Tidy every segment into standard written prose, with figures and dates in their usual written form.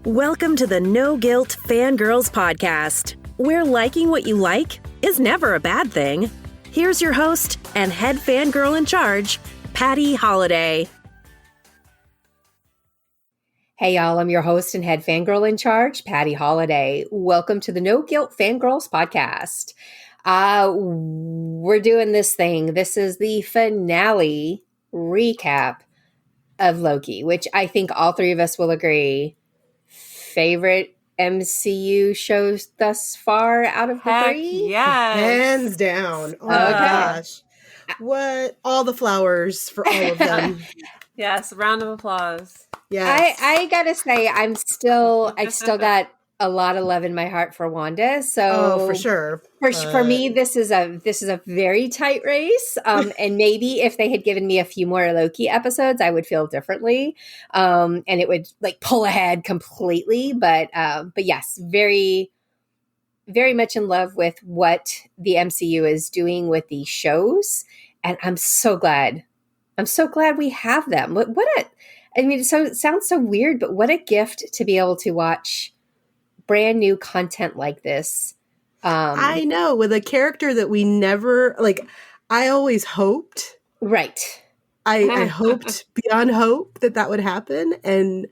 Welcome to the No Guilt Fangirls podcast, where liking what you like is never a bad thing. Here's your host and head fangirl in charge, Patty Holiday. Hey y'all, I'm your host and head fangirl in charge, Patty Holiday. Welcome to the No Guilt Fangirls podcast. We're doing this thing. This is the finale recap of Loki, which I think all three of us will agree, favorite MCU shows thus far out of the three? Yes. Hands down. Oh my gosh. What? All the flowers for all of them. Yes, round of applause. Yes. I gotta say, I've still got a lot of love in my heart for Wanda. So for sure. For me, this is a very tight race. And maybe if they had given me a few more Loki episodes, I would feel differently. And it would like pull ahead completely. But yes, very, very much in love with what the MCU is doing with these shows. And I'm so glad we have them. It sounds so weird, but what a gift to be able to watch brand new content like this. I know, with a character that we never, I always hoped. Right. I hoped beyond hope that would happen. And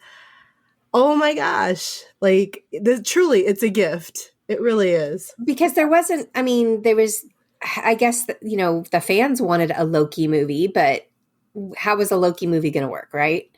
oh my gosh, truly, it's a gift. It really is. Because I guess, the fans wanted a Loki movie, but how was a Loki movie going to work, right?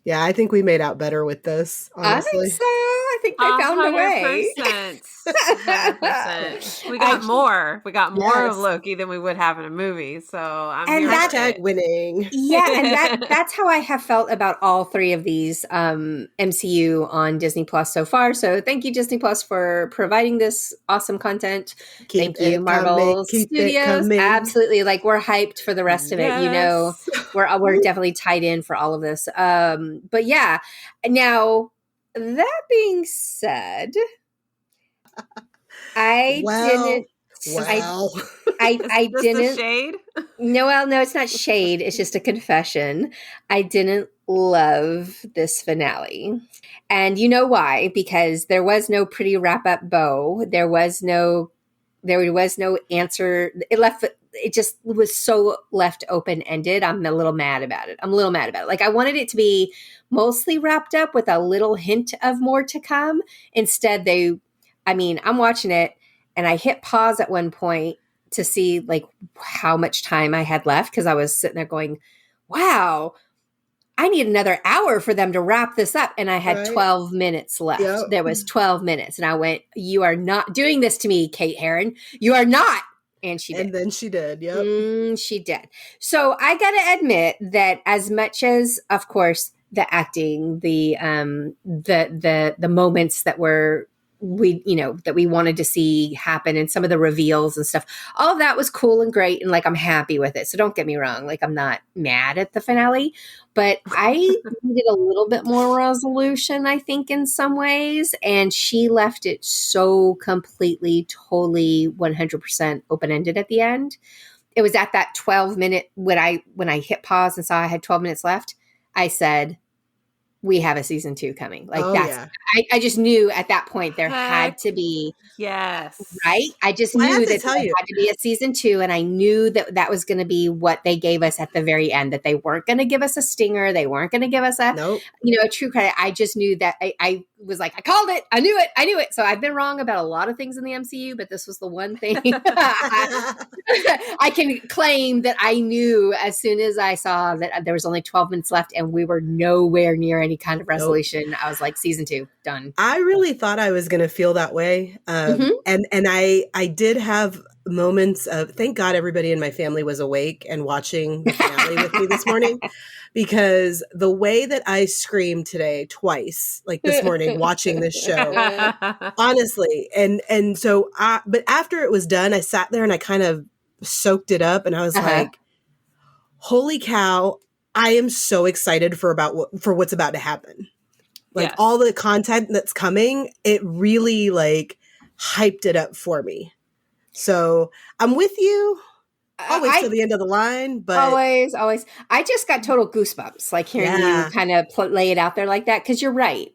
Yeah, I think we made out better with this, honestly. I think so. I think they found a way. 100%. We got more. We got more of Loki than we would have in a movie. So I'm here. Hashtag winning. Yeah, and that's how I have felt about all three of these MCU on Disney Plus so far. So thank you, Disney Plus, for providing this awesome content. Thank you, Marvel Studios. Absolutely. We're hyped for the rest of it. We're definitely tied in for all of this. But yeah, now that being said, I didn't. I didn't. Shade? No, it's not shade. It's just a confession. I didn't love this finale. And you know why? Because there was no pretty wrap up bow. There was no answer. It just was so left open ended. I'm a little mad about it. I wanted it to be mostly wrapped up with a little hint of more to come. Instead, I'm watching it and I hit pause at one point to see how much time I had left, because I was sitting there going, wow, I need another hour for them to wrap this up. And I had 12 minutes left. Yep. There was 12 minutes. And I went, you are not doing this to me, Kate Herron. You are not. And she did. And then she did. Yep. She did. So I got to admit that as much as, of course, the acting, the moments that we wanted to see happen, and some of the reveals and stuff, all of that was cool and great. And I'm happy with it. So don't get me wrong. I'm not mad at the finale, but I needed a little bit more resolution, I think, in some ways. And she left it so completely, totally 100% open-ended at the end. It was at that 12-minute, when I hit pause and saw I had 12 minutes left, I said, we have a season 2 coming. I just knew at that point there had to be. Yes. Right? I just knew that there had to be a season 2, and I knew that was going to be what they gave us at the very end, that they weren't going to give us a stinger. They weren't going to give us a true credit. I just knew that I was like, I called it. I knew it. So I've been wrong about a lot of things in the MCU, but this was the one thing I can claim that I knew as soon as I saw that there was only 12 minutes left and we were nowhere near any kind of resolution. I was like, season 2, done. I really thought I was going to feel that way. And I did have moments of, thank God everybody in my family was awake and watching the finale with me this morning, because the way that I screamed today twice, this morning, watching this show, honestly. And so, but after it was done, I sat there and I kind of soaked it up, and I was like, holy cow, I am so excited for what's about to happen. All the content that's coming, it really hyped it up for me. So I'm with you. always till the end of the line, but always. I just got total goosebumps, like hearing you kind of lay it out there like that. Because you're right.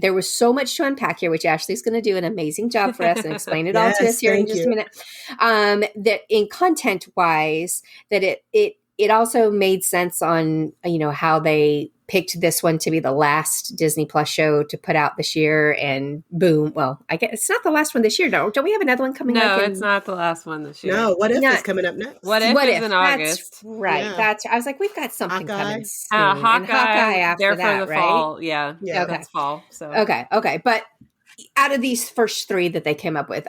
There was so much to unpack here, which Ashley's going to do an amazing job for us and explain it all to us here in just a minute. That in content wise, that it also made sense on how they picked this one to be the last Disney Plus show to put out this year, and boom. Well, I guess it's not the last one this year. Don't we have another one coming up? No, it's not the last one this year. No, What If is coming up next. What If is in August. That's right. Yeah. I was like, we've got something coming soon. Hawkeye after that, for the right? fall. Yeah. Okay. That's fall. So Okay. But out of these first three that they came up with,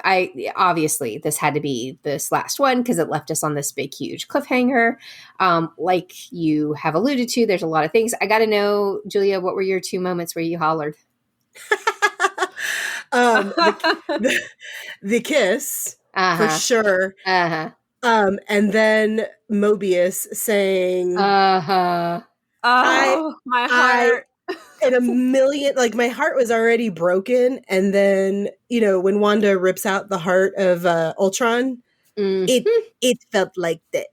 obviously this had to be this last one because it left us on this big, huge cliffhanger. Like you have alluded to, there's a lot of things. I got to know, Julia, what were your 2 moments where you hollered? The kiss, for sure. And then Mobius saying, my heart. In a million, like my heart was already broken. And then, when Wanda rips out the heart of Ultron, it felt like that.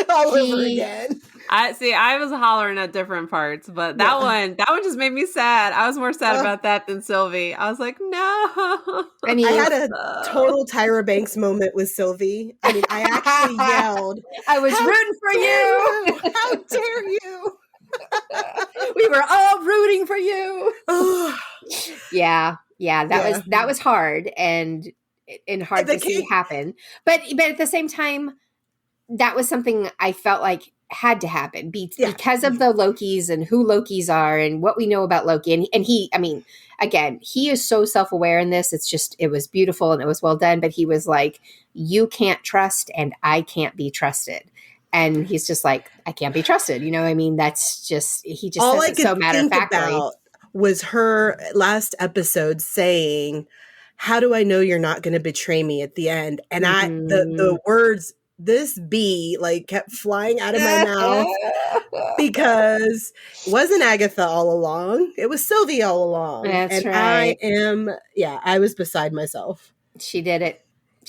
All over again. I was hollering at different parts, but that one just made me sad. I was more sad about that than Sylvie. I was like, no. I mean, I had a total Tyra Banks moment with Sylvie. I mean, I actually yelled, I was rooting for you. How dare you? We were all rooting for you. Yeah, that was hard and hard to see happen. But at the same time, that was something I felt like had to happen because of the Lokis and who Lokis are and what we know about Loki. And he, I mean, again, he is so self-aware in this. It was beautiful and it was well done. But he was like, you can't trust and I can't be trusted. And he's just like, I can't be trusted. I mean, that's just, he just all says I it so matter-of-factly. About was her last episode saying, how do I know you're not going to betray me at the end? And the words, this bee, like kept flying out of my mouth because it wasn't Agatha all along. It was Sylvie all along. That's right. I was beside myself. She did it.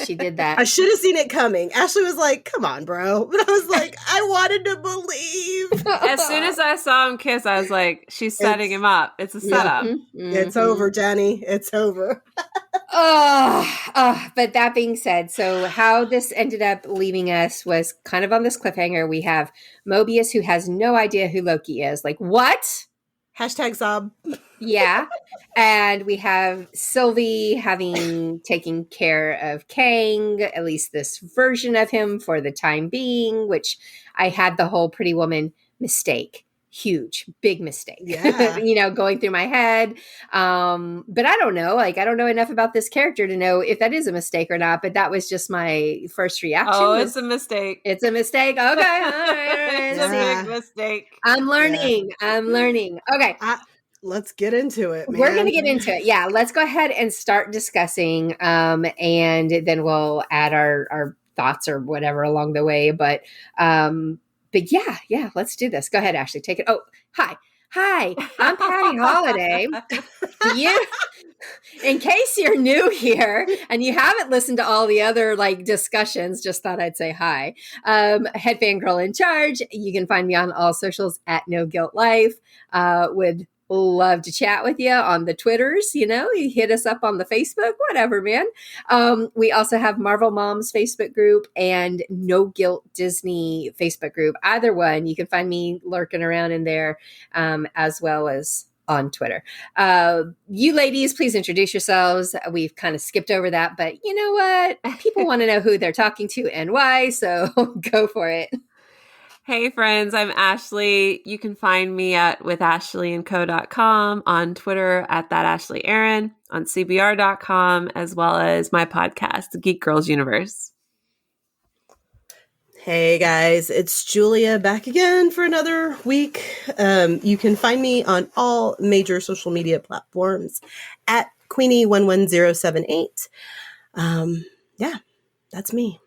She did that. I should have seen it coming. Ashley was like, come on, bro. But I was like, I wanted to believe. As soon as I saw him kiss, I was like, she's setting him up. It's a setup. Mm-hmm. It's over, Jenny. It's over. But that being said, so how this ended up leaving us was kind of on this cliffhanger. We have Mobius, who has no idea who Loki is. Like, what? #sob. Yeah. And we have Sylvie having taken care of Kang, at least this version of him for the time being, which I had the whole Pretty Woman mistake. Huge, big mistake, going through my head. But I don't know. I don't know enough about this character to know if that is a mistake or not. But that was just my first reaction. Oh, it's a mistake. It's a mistake. Okay. All right. It's a big mistake. I'm learning. Okay. Let's get into it, man. We're going to get into it. Yeah. Let's go ahead and start discussing. And then we'll add our thoughts or whatever along the way. But yeah, let's do this. Go ahead, Ashley. Take it. Oh, hi. I'm Patty Holiday. In case you're new here and you haven't listened to all the other discussions, just thought I'd say hi. Head fangirl in charge. You can find me on all socials at No Guilt Life. Would love to chat with you on the Twitters. You hit us up on the Facebook, whatever, man. We also have Marvel Moms Facebook group and No Guilt Disney Facebook group. Either one, you can find me lurking around in there, as well as on Twitter. You ladies, please introduce yourselves. We've kind of skipped over that, but you know what? People want to know who they're talking to and why, so go for it. Hey friends, I'm Ashley. You can find me at withashleyandco.com, on Twitter at thatashleyaaron, on cbr.com, as well as my podcast, The Geek Girls Universe. Hey guys, it's Julia back again for another week. You can find me on all major social media platforms at Queenie11078. Yeah, that's me.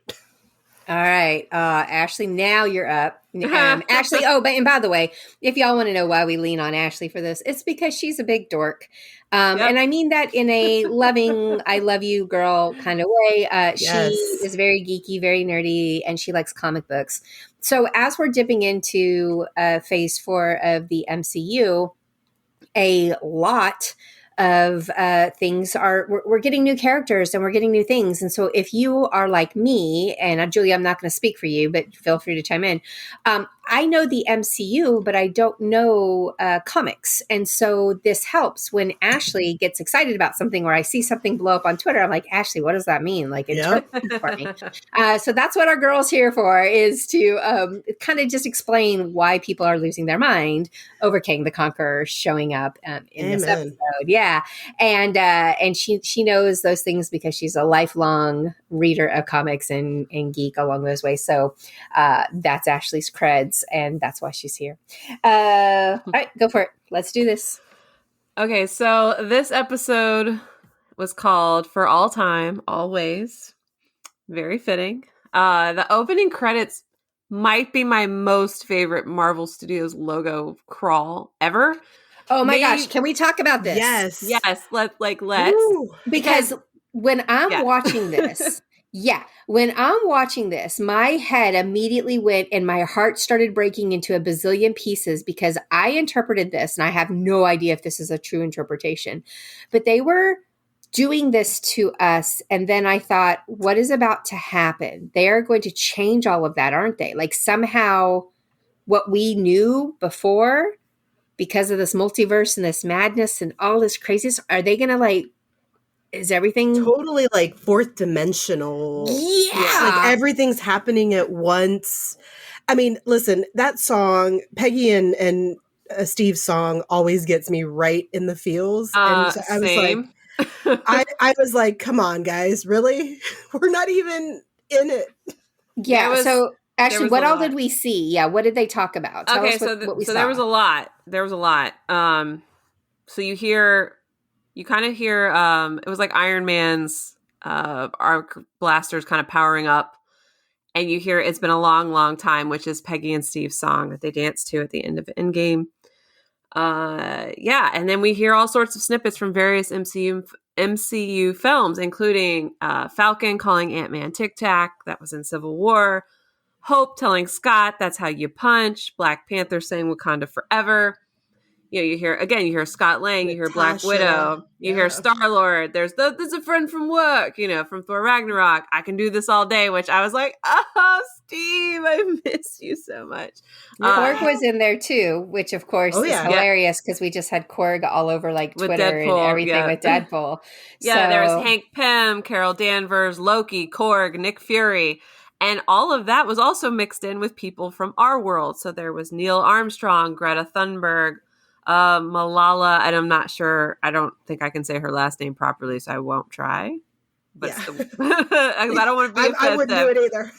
All right, Ashley, now you're up. Ashley, and by the way, if y'all want to know why we lean on Ashley for this, it's because she's a big dork. And I mean that in a loving, I love you girl kind of way. She is very geeky, very nerdy, and she likes comic books. So as we're dipping into phase 4 of the MCU, a lot of things we're getting new characters and we're getting new things. And so if you are like me, and Julia, I'm not going to speak for you, but feel free to chime in. I know the MCU, but I don't know comics. And so this helps when Ashley gets excited about something, or I see something blow up on Twitter. I'm like, Ashley, what does that mean? Like, interpret it for me. So that's what our girl's here for, is to kind of just explain why people are losing their mind over King the Conqueror showing up in this episode. Yeah. And she knows those things because she's a lifelong reader of comics and geek along those ways. So that's Ashley's creds, and that's why she's here. All right, go for it. Let's do this. Okay, so this episode was called For All Time, Always. Very fitting. The opening credits might be my most favorite Marvel Studios logo crawl ever. Oh my gosh, can we talk about this? Yes, let's. Because when I'm watching this, when I'm watching this, my head immediately went and my heart started breaking into a bazillion pieces, because I interpreted this, and I have no idea if this is a true interpretation, but they were doing this to us. And then I thought, what is about to happen? They are going to change all of that, aren't they? Like somehow what we knew before, because of this multiverse and this madness and all this craziness, are they going to is everything totally like fourth dimensional? Yeah. Like everything's happening at once. I mean, listen, that song, Peggy and Steve's song, always gets me right in the feels. And so I was same. I was like, come on, guys, really? We're not even in it. Yeah. So actually, what all did we see? Yeah. What did they talk about? Tell us what we saw. There was a lot. So you kind of hear, it was like Iron Man's arc blasters kind of powering up, and you hear It's Been a Long, Long Time, which is Peggy and Steve's song that they dance to at the end of Endgame. And then we hear all sorts of snippets from various MCU films, including Falcon calling Ant-Man Tic Tac, that was in Civil War, Hope telling Scott, that's how you punch, Black Panther saying Wakanda forever. You hear Scott Lang, you hear Black Widow, you hear Star-Lord, there's a friend from work, from Thor Ragnarok, I can do this all day, which I was like, oh, Steve, I miss you so much. Korg was in there too, which of course is hilarious, because we just had Korg all over like Twitter Deadpool, and everything with Deadpool. There was Hank Pym, Carol Danvers, Loki, Korg, Nick Fury. And all of that was also mixed in with people from our world. So there was Neil Armstrong, Greta Thunberg, Malala, and I'm not sure, I don't think I can say her last name properly, so I won't try. But because I don't want to be offensive. I wouldn't do it either.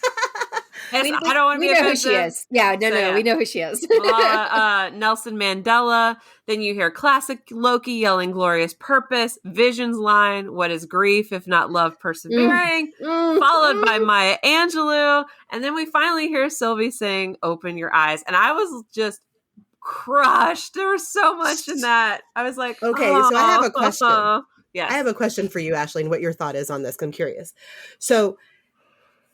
I don't want to be offensive. We know who she is. Yeah, no, we know who she is. Malala, Nelson Mandela. Then you hear classic Loki yelling glorious purpose, Vision's line, what is grief if not love persevering, followed by Maya Angelou. And then we finally hear Sylvie sing Open Your Eyes. And I was just crushed. There was so much in that. I was like, okay, so I have a question. Yes. I have a question for you, Ashley, and what your thought is on this. I'm curious. So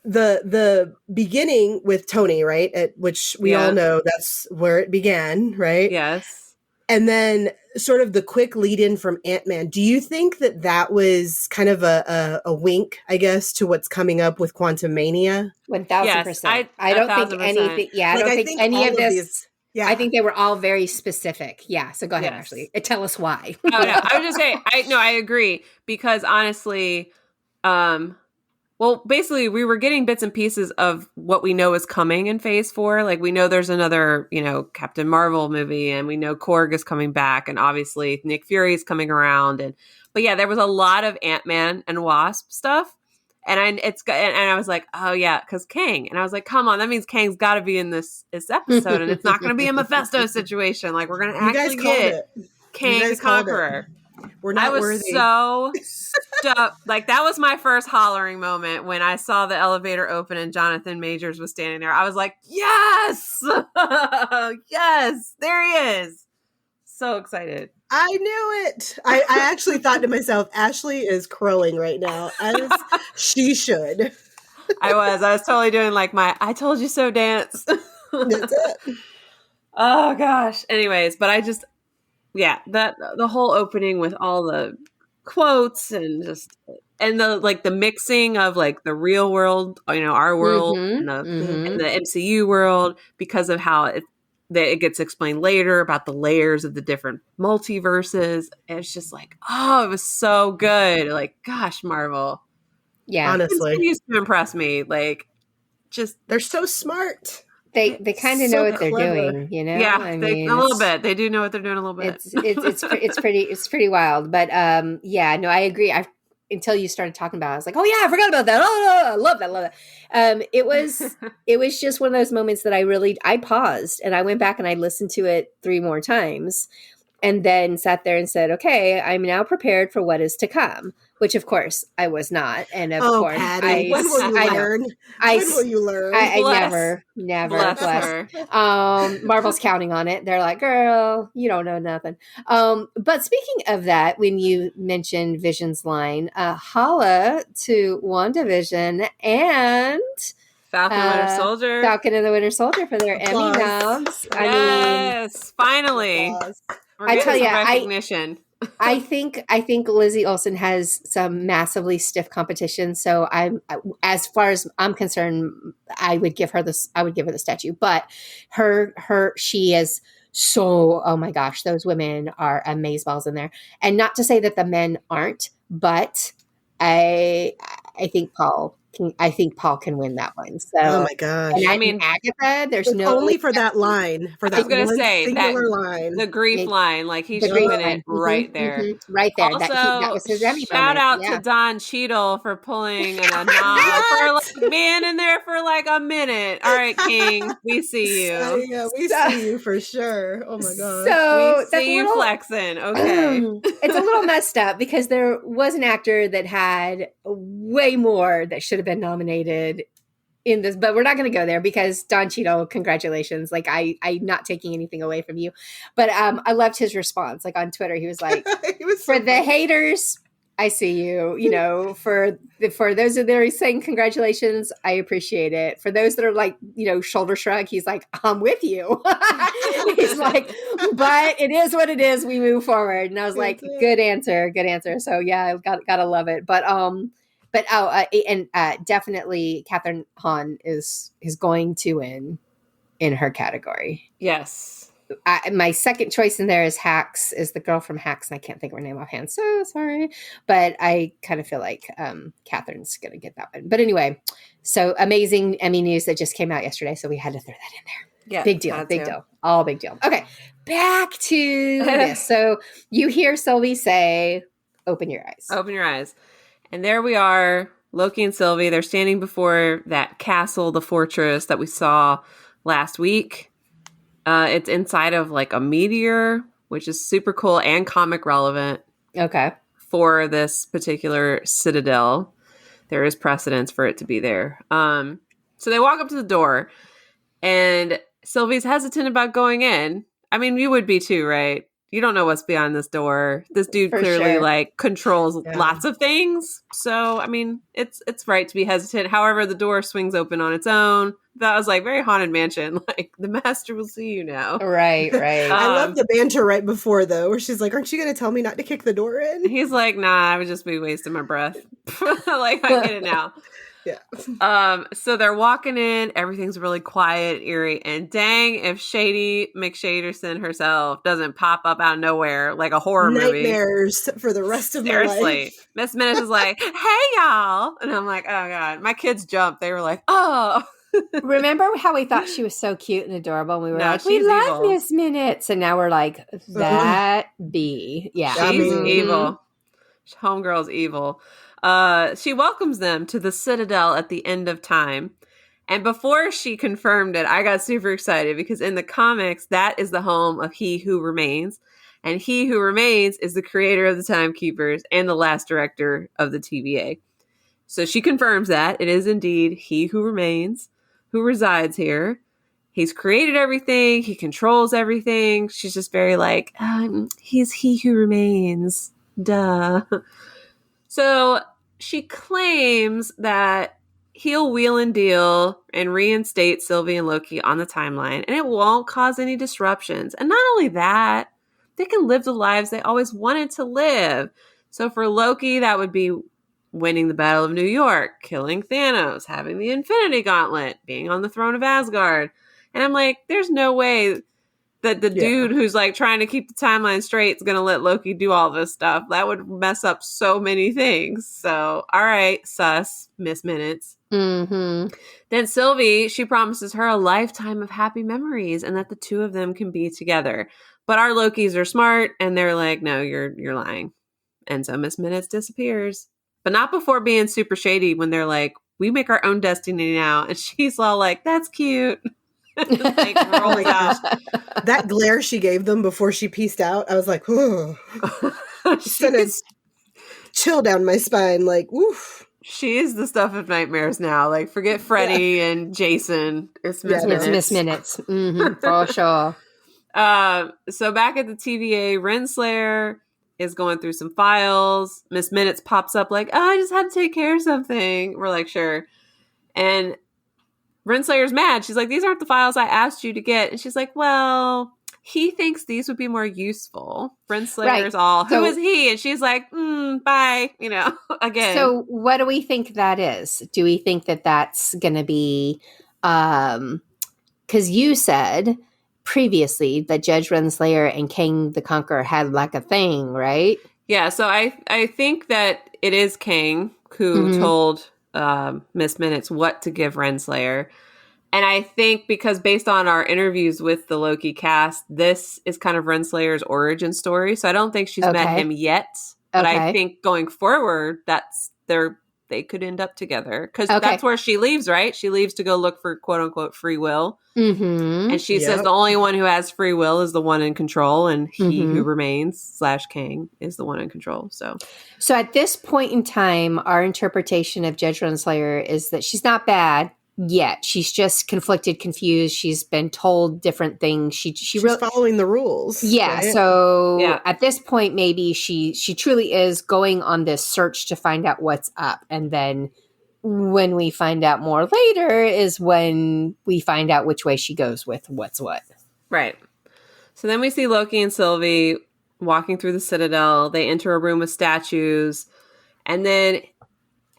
the beginning with Tony, right? Which we all know that's where it began, right? Yes. And then sort of the quick lead in from Ant-Man. Do you think that was kind of a wink, I guess, to what's coming up with Quantumania? 1,000%. I don't think anything. Yeah, I don't think any of this. I think they were all very specific. Yeah. So go ahead, Ashley. Tell us why. Oh, no, I was just saying, I agree, because honestly, basically we were getting bits and pieces of what we know is coming in phase 4. Like we know there's another, Captain Marvel movie, and we know Korg is coming back, and obviously Nick Fury is coming around. But there was a lot of Ant-Man and Wasp stuff. And I was like, oh yeah, because Kang. And I was like, come on, that means Kang's got to be in this episode, and it's not going to be a Mephisto situation. Like we're going to actually get Kang the Conqueror. We're not I was worthy. so stuck. Like, that was my first hollering moment when I saw the elevator open and Jonathan Majors was standing there. I was like, yes! Yes! There he is! So excited. I knew it. I actually thought to myself, Ashley is crowing right now, as she should. I was totally doing like my I told you so dance. That's it. Oh gosh. Anyways, but I just that the whole opening with all the quotes and the mixing of like the real world, our world and the MCU world, because of how it gets explained later about the layers of the different multiverses. And it's just like, oh, it was so good. Like, gosh, Marvel. Yeah. Honestly. It continues to impress me. Like, just They're so smart. They kind of know what they're clever. doing, Yeah, I a mean, little bit. They do know what they're doing a little bit. it's pretty wild. But no, I agree. Until you started talking about it, I was like, oh yeah, I forgot about that. Oh, I love that. It was just one of those moments that I paused and I went back and I listened to it 3 more times and then sat there and said, okay, I'm now prepared for what is to come, which of course I was not. And of course, Patty, when will you learn? When will you learn? I never Bless her. Marvel's counting on it. They're like, girl, you don't know nothing. But speaking of that, when you mentioned Vision's line, holla to WandaVision and Falcon and Winter Soldier. Falcon and the Winter Soldier for their Applause. Emmy noms. Yes, finally. I tell you, recognition. I think Lizzie Olsen has some massively stiff competition. So as far as I'm concerned, I would give her the statue. But she is so, oh my gosh, those women are amazeballs in there. And not to say that the men aren't, but I think Paul can win that one. So, oh my gosh! And I mean, Agatha, there's no only for that line, for that I was gonna one say singular line, the grief line, like he's doing it right there, right there. Also, that was his Emmy shout moment. out to Don Cheadle for pulling a nod for like being in there for like a minute. All right, King, we see you. Yeah, we see you for sure. Oh my gosh, so we see you flexing. Okay, it's a little messed up because there was an actor that had way more that should have been nominated in this, but we're not going to go there because Don Cheadle, congratulations. Like I'm not taking anything away from you, but I loved his response. Like on Twitter, he was like, for the haters, I see you, for those that are saying congratulations, I appreciate it. For those that are like, shoulder shrug, he's like, I'm with you. He's like, but it is what it is. We move forward. And I was like, good answer. So yeah, I've got to love it. But definitely Catherine Hahn is going to win in her categgory. yes. My second choice in there is Hacks, is the girl from Hacks, and I can't think of her name offhand. So sorry, but I kind of feel like Catherine's going to get that one. But anyway, so amazing Emmy news that just came out yesterday, so we had to throw that in there. Yeah, big deal, all big deal. Okay, back to this. So you hear Sylvie say, "Open your eyes." Open your eyes. And there we are, Loki and Sylvie. They're standing before that castle, the fortress that we saw last week. It's inside of like a meteor, which is super cool and comic relevant. Okay. For this particular citadel. There is precedence for it to be there. So they walk up to the door, and Sylvie's hesitant about going in. I mean, you would be too, right? You don't know what's behind this door. This dude clearly like controls lots of things. So, I mean, it's right to be hesitant. However, the door swings open on its own. That was like very Haunted Mansion. Like, the master will see you now. Right. I love the banter right before, though, where she's like, aren't you going to tell me not to kick the door in? He's like, nah, I would just be wasting my breath. Like, I get it now. Yeah. So they're walking in. Everything's really quiet, eerie, and dang, if Shady McShaderson herself doesn't pop up out of nowhere like a horror movie, nightmares for the rest of my life. Seriously, Miss Minutes is like, "Hey, y'all," and I'm like, "Oh God!" My kids jumped. They were like, "Oh." Remember how we thought she was so cute and adorable, and we were like, "We she's love evil. Miss Minutes," and now we're like, "That bee, yeah, she's evil. Homegirl's evil." She welcomes them to the Citadel at the end of time. And before she confirmed it, I got super excited because in the comics, that is the home of He Who Remains. And he who remains is the creator of the Timekeepers and the last director of the TVA. So she confirms that it is indeed he who remains, who resides here. He's created everything. He controls everything. She's just very like, he's he who remains. Duh. So she claims that he'll wheel and deal and reinstate Sylvie and Loki on the timeline, and it won't cause any disruptions. And not only that, they can live the lives they always wanted to live. So for Loki, that would be winning the Battle of New York, killing Thanos, having the Infinity Gauntlet, being on the throne of Asgard. And I'm like, there's no way that the dude who's like trying to keep the timeline straight is going to let Loki do all this stuff. That would mess up so many things. So, all right, sus, Miss Minutes. Mm-hmm. Then Sylvie, she promises her a lifetime of happy memories and that the two of them can be together. But our Lokis are smart and they're like, no, you're lying. And so Miss Minutes disappears. But not before being super shady when they're like, we make our own destiny now. And she's all like, that's cute. Like, oh my gosh. That glare she gave them before she pieced out, I was like, oh. Sent a chill down my spine, like, woof. She is the stuff of nightmares now. Like, forget Freddy and Jason. It's Miss Minutes. It's Miss Minutes. Mm-hmm, for sure. So back at the TVA, Renslayer is going through some files. Miss Minutes pops up like, I just had to take care of something. We're like, sure. And Renslayer's mad. She's like, these aren't the files I asked you to get. And she's like, well, he thinks these would be more useful. Renslayer's all, who is he? And she's like, bye, again. So what do we think that is? Do we think that that's going to be, because you said previously that Judge Renslayer and King the Conqueror had like a thing, right? Yeah, so I think that it is Kang who told Miss Minutes what to give Renslayer. And I think because based on our interviews with the Loki cast, this is kind of Renslayer's origin story. So I don't think she's met him yet. But I think going forward, they could end up together. Because that's where she leaves, right? She leaves to go look for quote unquote free will. Mm-hmm. And she says the only one who has free will is the one in control. And he who remains / Kang is the one in control. So at this point in time, our interpretation of Judge Renslayer is that she's not bad yet. She's just conflicted, confused. She's been told different things. She's following the rules. Yeah. Right? So at this point, maybe she truly is going on this search to find out what's up. And then when we find out more later is when we find out which way she goes with what's what. Right. So then we see Loki and Sylvie walking through the Citadel. They enter a room with statues. And then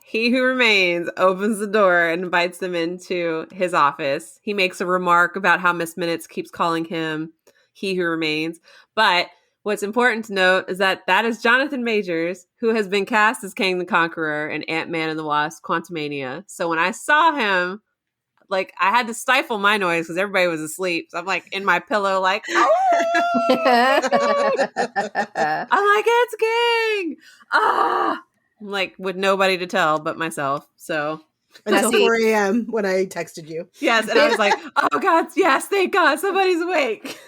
he who remains opens the door and invites them into his office. He makes a remark about how Miss Minutes keeps calling him he who remains. But what's important to note is that is Jonathan Majors, who has been cast as Kang the Conqueror in Ant-Man and the Wasp: Quantumania. So when I saw him, like, I had to stifle my noise because everybody was asleep. So I'm like in my pillow, like, oh! I'm like, it's Kang! Ah! I'm like with nobody to tell but myself. So until 4 a.m. when I texted you. Yes, and I was like, oh God, yes, thank God, somebody's awake.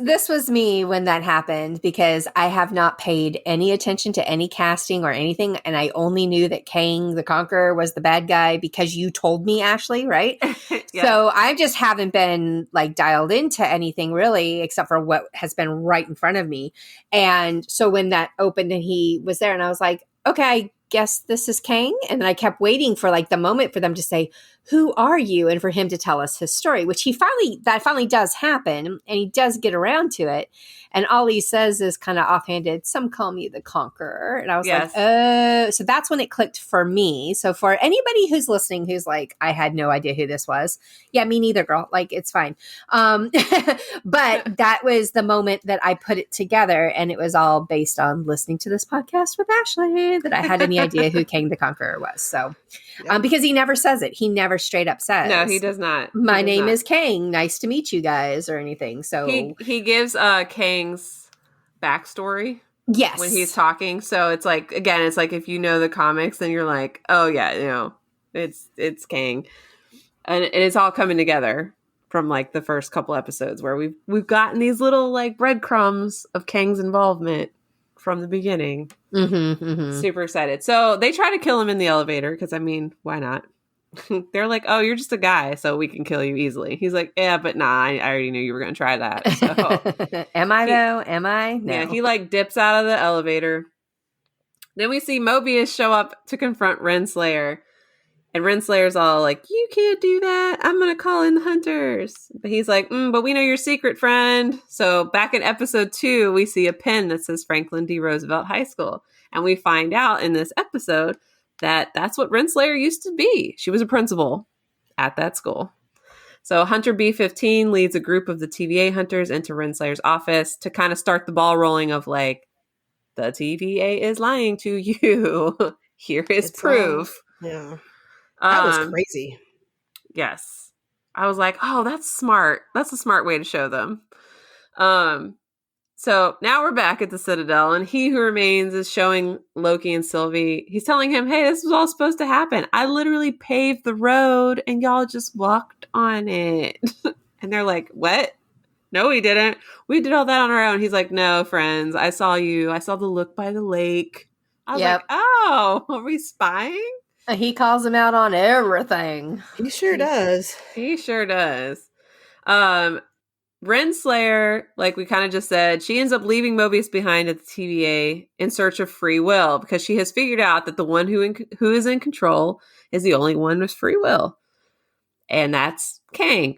This was me when that happened because I have not paid any attention to any casting or anything, and I only knew that Kang the Conqueror was the bad guy because you told me, Ashley, right? Yeah. So I just haven't been like dialed into anything really, except for what has been right in front of me. And so when that opened and he was there, and I was like, okay, I guess this is Kang. And then I kept waiting for like the moment for them to say, who are you? And for him to tell us his story, which that finally does happen. And he does get around to it. And all he says is kind of offhanded, some call me the Conqueror. And I was like, so that's when it clicked for me. So for anybody who's listening, who's like, I had no idea who this was. Yeah, me neither, girl. Like, it's fine. But that was the moment that I put it together. And it was all based on listening to this podcast with Ashley that I had any idea who Kang the Conqueror was. So, because he never says it. He never straight up says. No, he does not. My name is Kang. Nice to meet you guys or anything. So he gives Kang's backstory. Yes. When he's talking. So it's like, again, it's like if you know the comics, then you're like, oh yeah, it's Kang. And it's all coming together. from like the first couple episodes where we've gotten these little like breadcrumbs of Kang's involvement from the beginning. Super excited. So they try to kill him in the elevator because, I mean, why not? They're like, oh, you're just a guy, so we can kill you easily. He's like, yeah, but nah, I already knew you were going to try that. So Am I though? Am I? No. Yeah, he like dips out of the elevator. Then we see Mobius show up to confront Renslayer. And Renslayer's all like, you can't do that. I'm going to call in the hunters. But he's like, but we know your secret, friend. So back in episode 2, we see a pin that says Franklin D. Roosevelt High School. And we find out in this episode that that's what Renslayer used to be. She was a principal at that school. So Hunter B-15 leads a group of the TVA hunters into Renslayer's office to kind of start the ball rolling of like, the TVA is lying to you. Here is proof. Yeah. That was crazy. Yes. I was like, oh, that's smart. That's a smart way to show them. So now we're back at the Citadel, and He Who Remains is showing Loki and Sylvie. He's telling him, hey, this was all supposed to happen. I literally paved the road, and y'all just walked on it. And they're like, what? No, we didn't. We did all that on our own. He's like, no, friends. I saw you. I saw the look by the lake. I was like, oh, are we spying? He calls him out on everything. He sure does. He sure does. Renslayer, like we kind of just said, she ends up leaving Mobius behind at the TVA in search of free will because she has figured out that the one who is in control is the only one with free will. And that's Kang.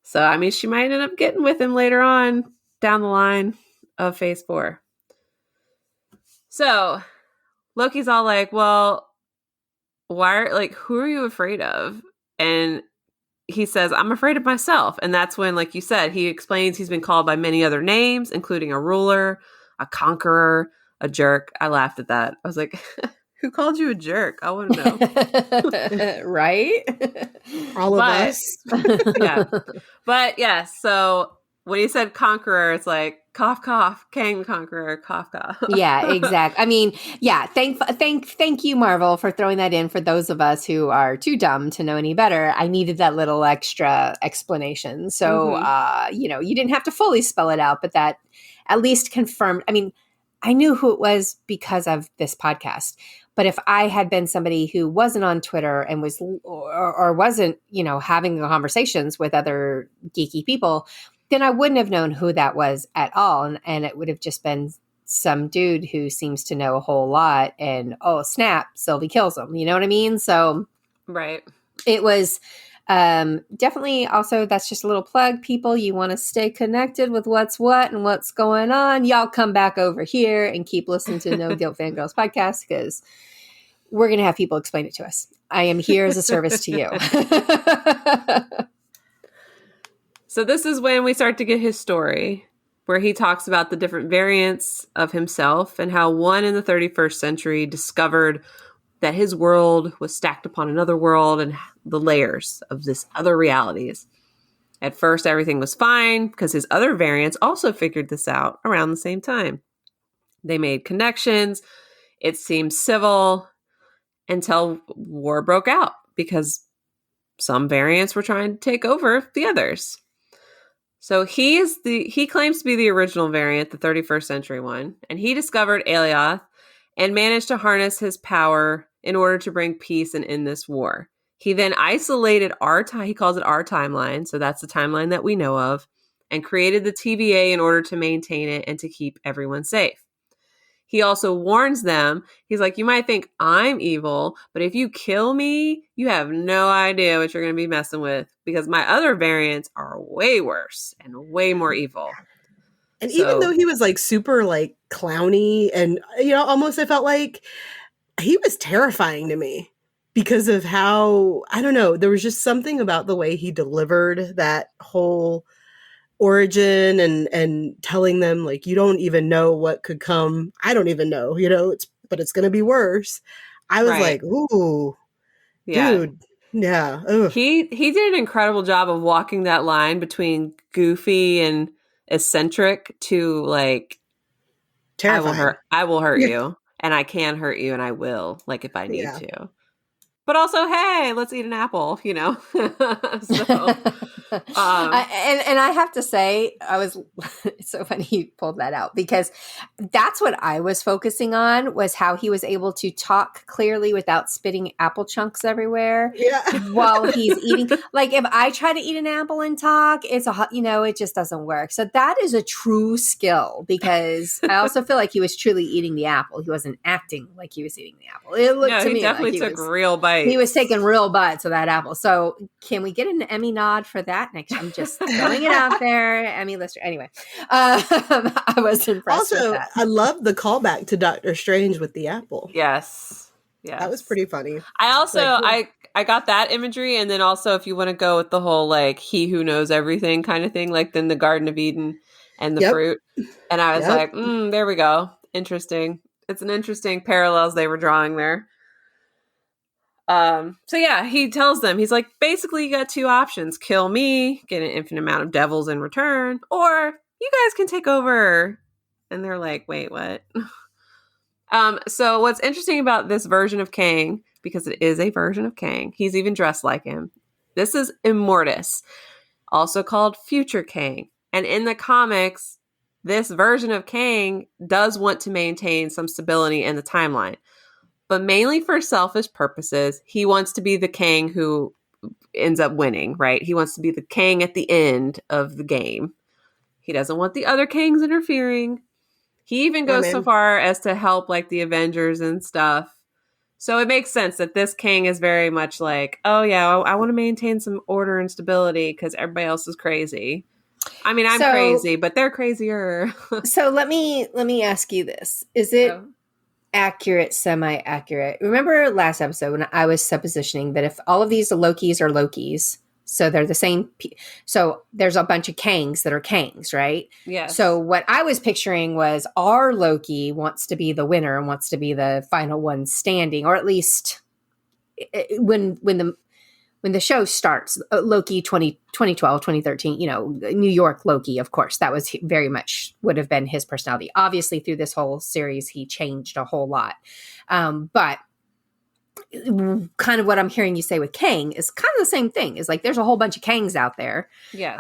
So, I mean, she might end up getting with him later on down the line of Phase 4. So, Loki's all like, well, who are you afraid of? And he says, I'm afraid of myself. And that's when, like you said, he explains he's been called by many other names, including a ruler, a conqueror, a jerk. I laughed at that. I was like, who called you a jerk? I want to know. Right? All of us. Yeah. But yeah, so when he said conqueror, it's like, cough, cough, Kang the Conqueror, cough, cough. Yeah, exactly. I mean, yeah, thank you, Marvel, for throwing that in for those of us who are too dumb to know any better. I needed that little extra explanation. So, you didn't have to fully spell it out, but that at least confirmed. I mean, I knew who it was because of this podcast. But if I had been somebody who wasn't on Twitter and was or wasn't, having conversations with other geeky people, then I wouldn't have known who that was at all. And it would have just been some dude who seems to know a whole lot. And, oh, snap, Sylvie kills him. You know what I mean? So right. It was definitely also, that's just a little plug. People, you want to stay connected with what's what and what's going on. Y'all come back over here and keep listening to No Guilt Fangirls podcast because we're going to have people explain it to us. I am here as a service to you. So this is when we start to get his story, where he talks about the different variants of himself and how one in the 31st century discovered that his world was stacked upon another world and the layers of this other realities. At first, everything was fine because his other variants also figured this out around the same time. They made connections. It seemed civil until war broke out because some variants were trying to take over the others. So he claims to be the original variant, the 31st century one, and he discovered Alioth and managed to harness his power in order to bring peace and end this war. He then isolated he calls it our timeline, so that's the timeline that we know of, and created the TVA in order to maintain it and to keep everyone safe. He also warns them, he's like, you might think I'm evil, but if you kill me, you have no idea what you're going to be messing with because my other variants are way worse and way more evil. And even though he was like super like clowny and, almost I felt like he was terrifying to me because of how, I don't know, there was just something about the way he delivered that whole origin and telling them like, you don't even know what could come. I don't even know, but it's going to be worse. I was like, ooh, yeah. Dude. Yeah. Ugh. He did an incredible job of walking that line between goofy and eccentric to like, terrifying. I will hurt you and I can hurt you and I will, like if I need to. but also, hey, let's eat an apple, you know? So, and I have to say, it's so funny you pulled that out, because that's what I was focusing on, was how he was able to talk clearly without spitting apple chunks everywhere while he's eating. Like, if I try to eat an apple and talk, it just doesn't work. So that is a true skill, because I also feel like he was truly eating the apple. He wasn't acting like he was eating the apple. It looked to me definitely like took real bites. he was taking real bites of that apple. So can we get an Emmy nod for that next? I'm just throwing it out there. Emmy lister. Anyway, I was impressed with that. I love the callback to Doctor Strange with the apple. Yes. That was pretty funny. I also, I got that imagery. And then also, if you want to go with the whole, like, he who knows everything kind of thing, like then the Garden of Eden and the fruit. And I was like, there we go. Interesting. It's an interesting parallels they were drawing there. So yeah, he tells them, he's like, basically you got two options: kill me, get an infinite amount of devils in return, or you guys can take over. And they're like, wait, what? So what's interesting about this version of Kang, because it is a version of Kang, he's even dressed like him. This is Immortus, also called Future Kang. And in the comics, this version of Kang does want to maintain some stability in the timeline, but mainly for selfish purposes. He wants to be the Kang who ends up winning, right? He wants to be the Kang at the end of the game. He doesn't want the other Kangs interfering. He even goes so far as to help, like, the Avengers and stuff. So it makes sense that this Kang is very much like, oh yeah, I want to maintain some order and stability because everybody else is crazy. I mean, I'm crazy, but they're crazier. So let me ask you this. Is it accurate, semi-accurate? Remember last episode when I was suppositioning that if all of these Lokis are Lokis, so they're the same. So there's a bunch of Kangs that are Kangs, right? Yeah. So what I was picturing was our Loki wants to be the winner and wants to be the final one standing, or at least when the show starts, Loki 2012, 2013, New York Loki, of course, that was very much would have been his personality. Obviously, through this whole series, he changed a whole lot. But kind of what I'm hearing you say with Kang is kind of the same thing. Is like there's a whole bunch of Kangs out there. Yes.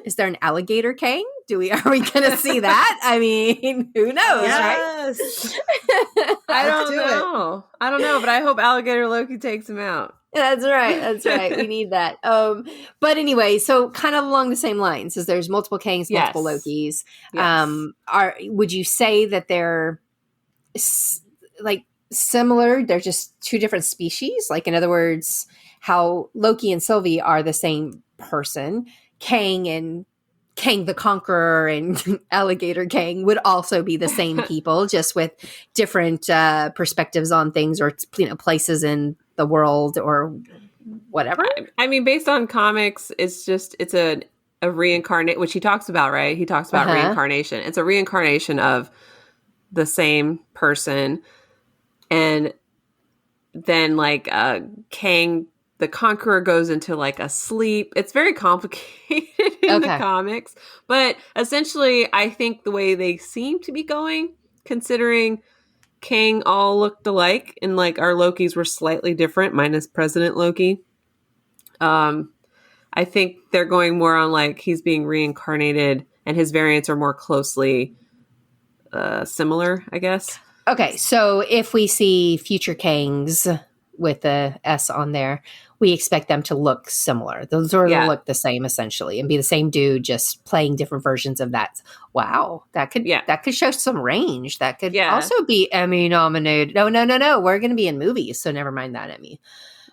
Is there an alligator Kang? Are we going to see that? I mean, who knows, yes. right? I don't know, but I hope Alligator Loki takes him out. That's right. We need that. But anyway, so kind of along the same lines, is there's multiple Kangs, multiple Lokis. Yes. Would you say that they're like similar? They're just two different species. Like, in other words, how Loki and Sylvie are the same person. Kang and Kang the Conqueror and Alligator Kang would also be the same people, just with different perspectives on things, or places in the world or whatever. I mean, based on comics, it's a reincarnate, which he talks about, right? He talks about reincarnation. It's a reincarnation of the same person. And then, like, Kang the Conqueror goes into, like, a sleep. It's very complicated in the comics. But essentially, I think the way they seem to be going, considering Kang all looked alike and, like, our Lokis were slightly different, minus President Loki. I think they're going more on, like, he's being reincarnated and his variants are more closely similar, I guess. Okay, so if we see future Kangs with the S on there, we expect them to look similar. Those sort of look the same, essentially, and be the same dude, just playing different versions of that. Wow, that could show some range. That could also be Emmy nominated. No. We're going to be in movies, so never mind that Emmy.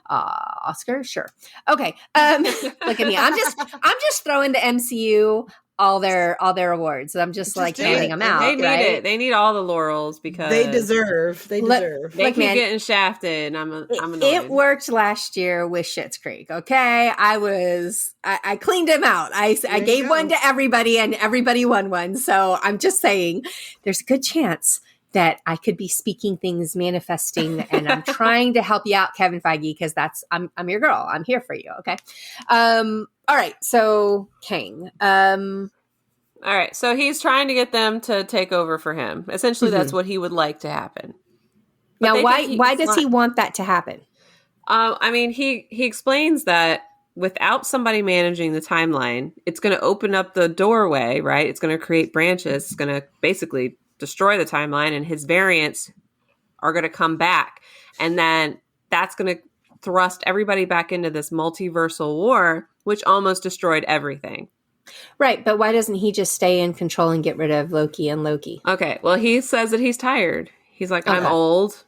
Oscar, sure. Okay, look at me. I'm just throwing the MCU all their awards. I'm just like handing them out. They need it. They need all the laurels because they deserve. They keep getting shafted. I'm annoyed. It worked last year with Schitt's Creek. Okay, I cleaned them out. I gave one to everybody, and everybody won one. So I'm just saying, there's a good chance that I could be speaking things, manifesting, and I'm trying to help you out, Kevin Feige, because I'm your girl. I'm here for you. Okay. All right. So Kang. All right. So he's trying to get them to take over for him. Essentially, that's what he would like to happen. But now, why does he want that to happen? I mean, he explains that without somebody managing the timeline, it's going to open up the doorway, right? It's going to create branches. It's going to basically destroy the timeline, and his variants are going to come back. And then that's going to thrust everybody back into this multiversal war, which almost destroyed everything. Right, but why doesn't he just stay in control and get rid of Loki and Loki? Okay, well, he says that he's tired. He's like, I'm old.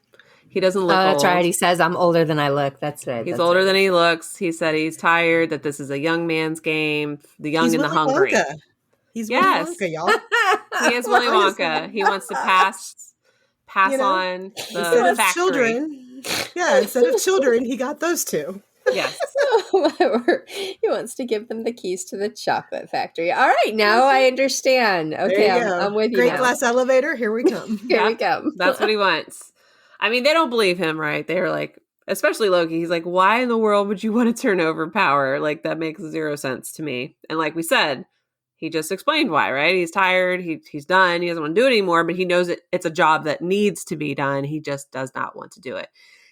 He doesn't look old. That's right. He says, I'm older than I look. That's right. He's older than he looks. He said he's tired, that this is a young man's game, the young and the hungry. Wonka. He's Willy Wonka, y'all. He is Willy Wonka. He wants to pass on the factory. Children. Yeah, instead of children, he got those two. Yes. He wants to give them the keys to the chocolate factory. All right, now I understand. Okay, I'm with you. Great glass elevator. Here we come. Here we come. That's what he wants. I mean, they don't believe him, right? They're like, especially Loki. He's like, why in the world would you want to turn over power? Like, that makes zero sense to me. And like we said, he just explained why, right? He's tired. He's done. He doesn't want to do it anymore, but he knows it's a job that needs to be done. He just does not want to do it.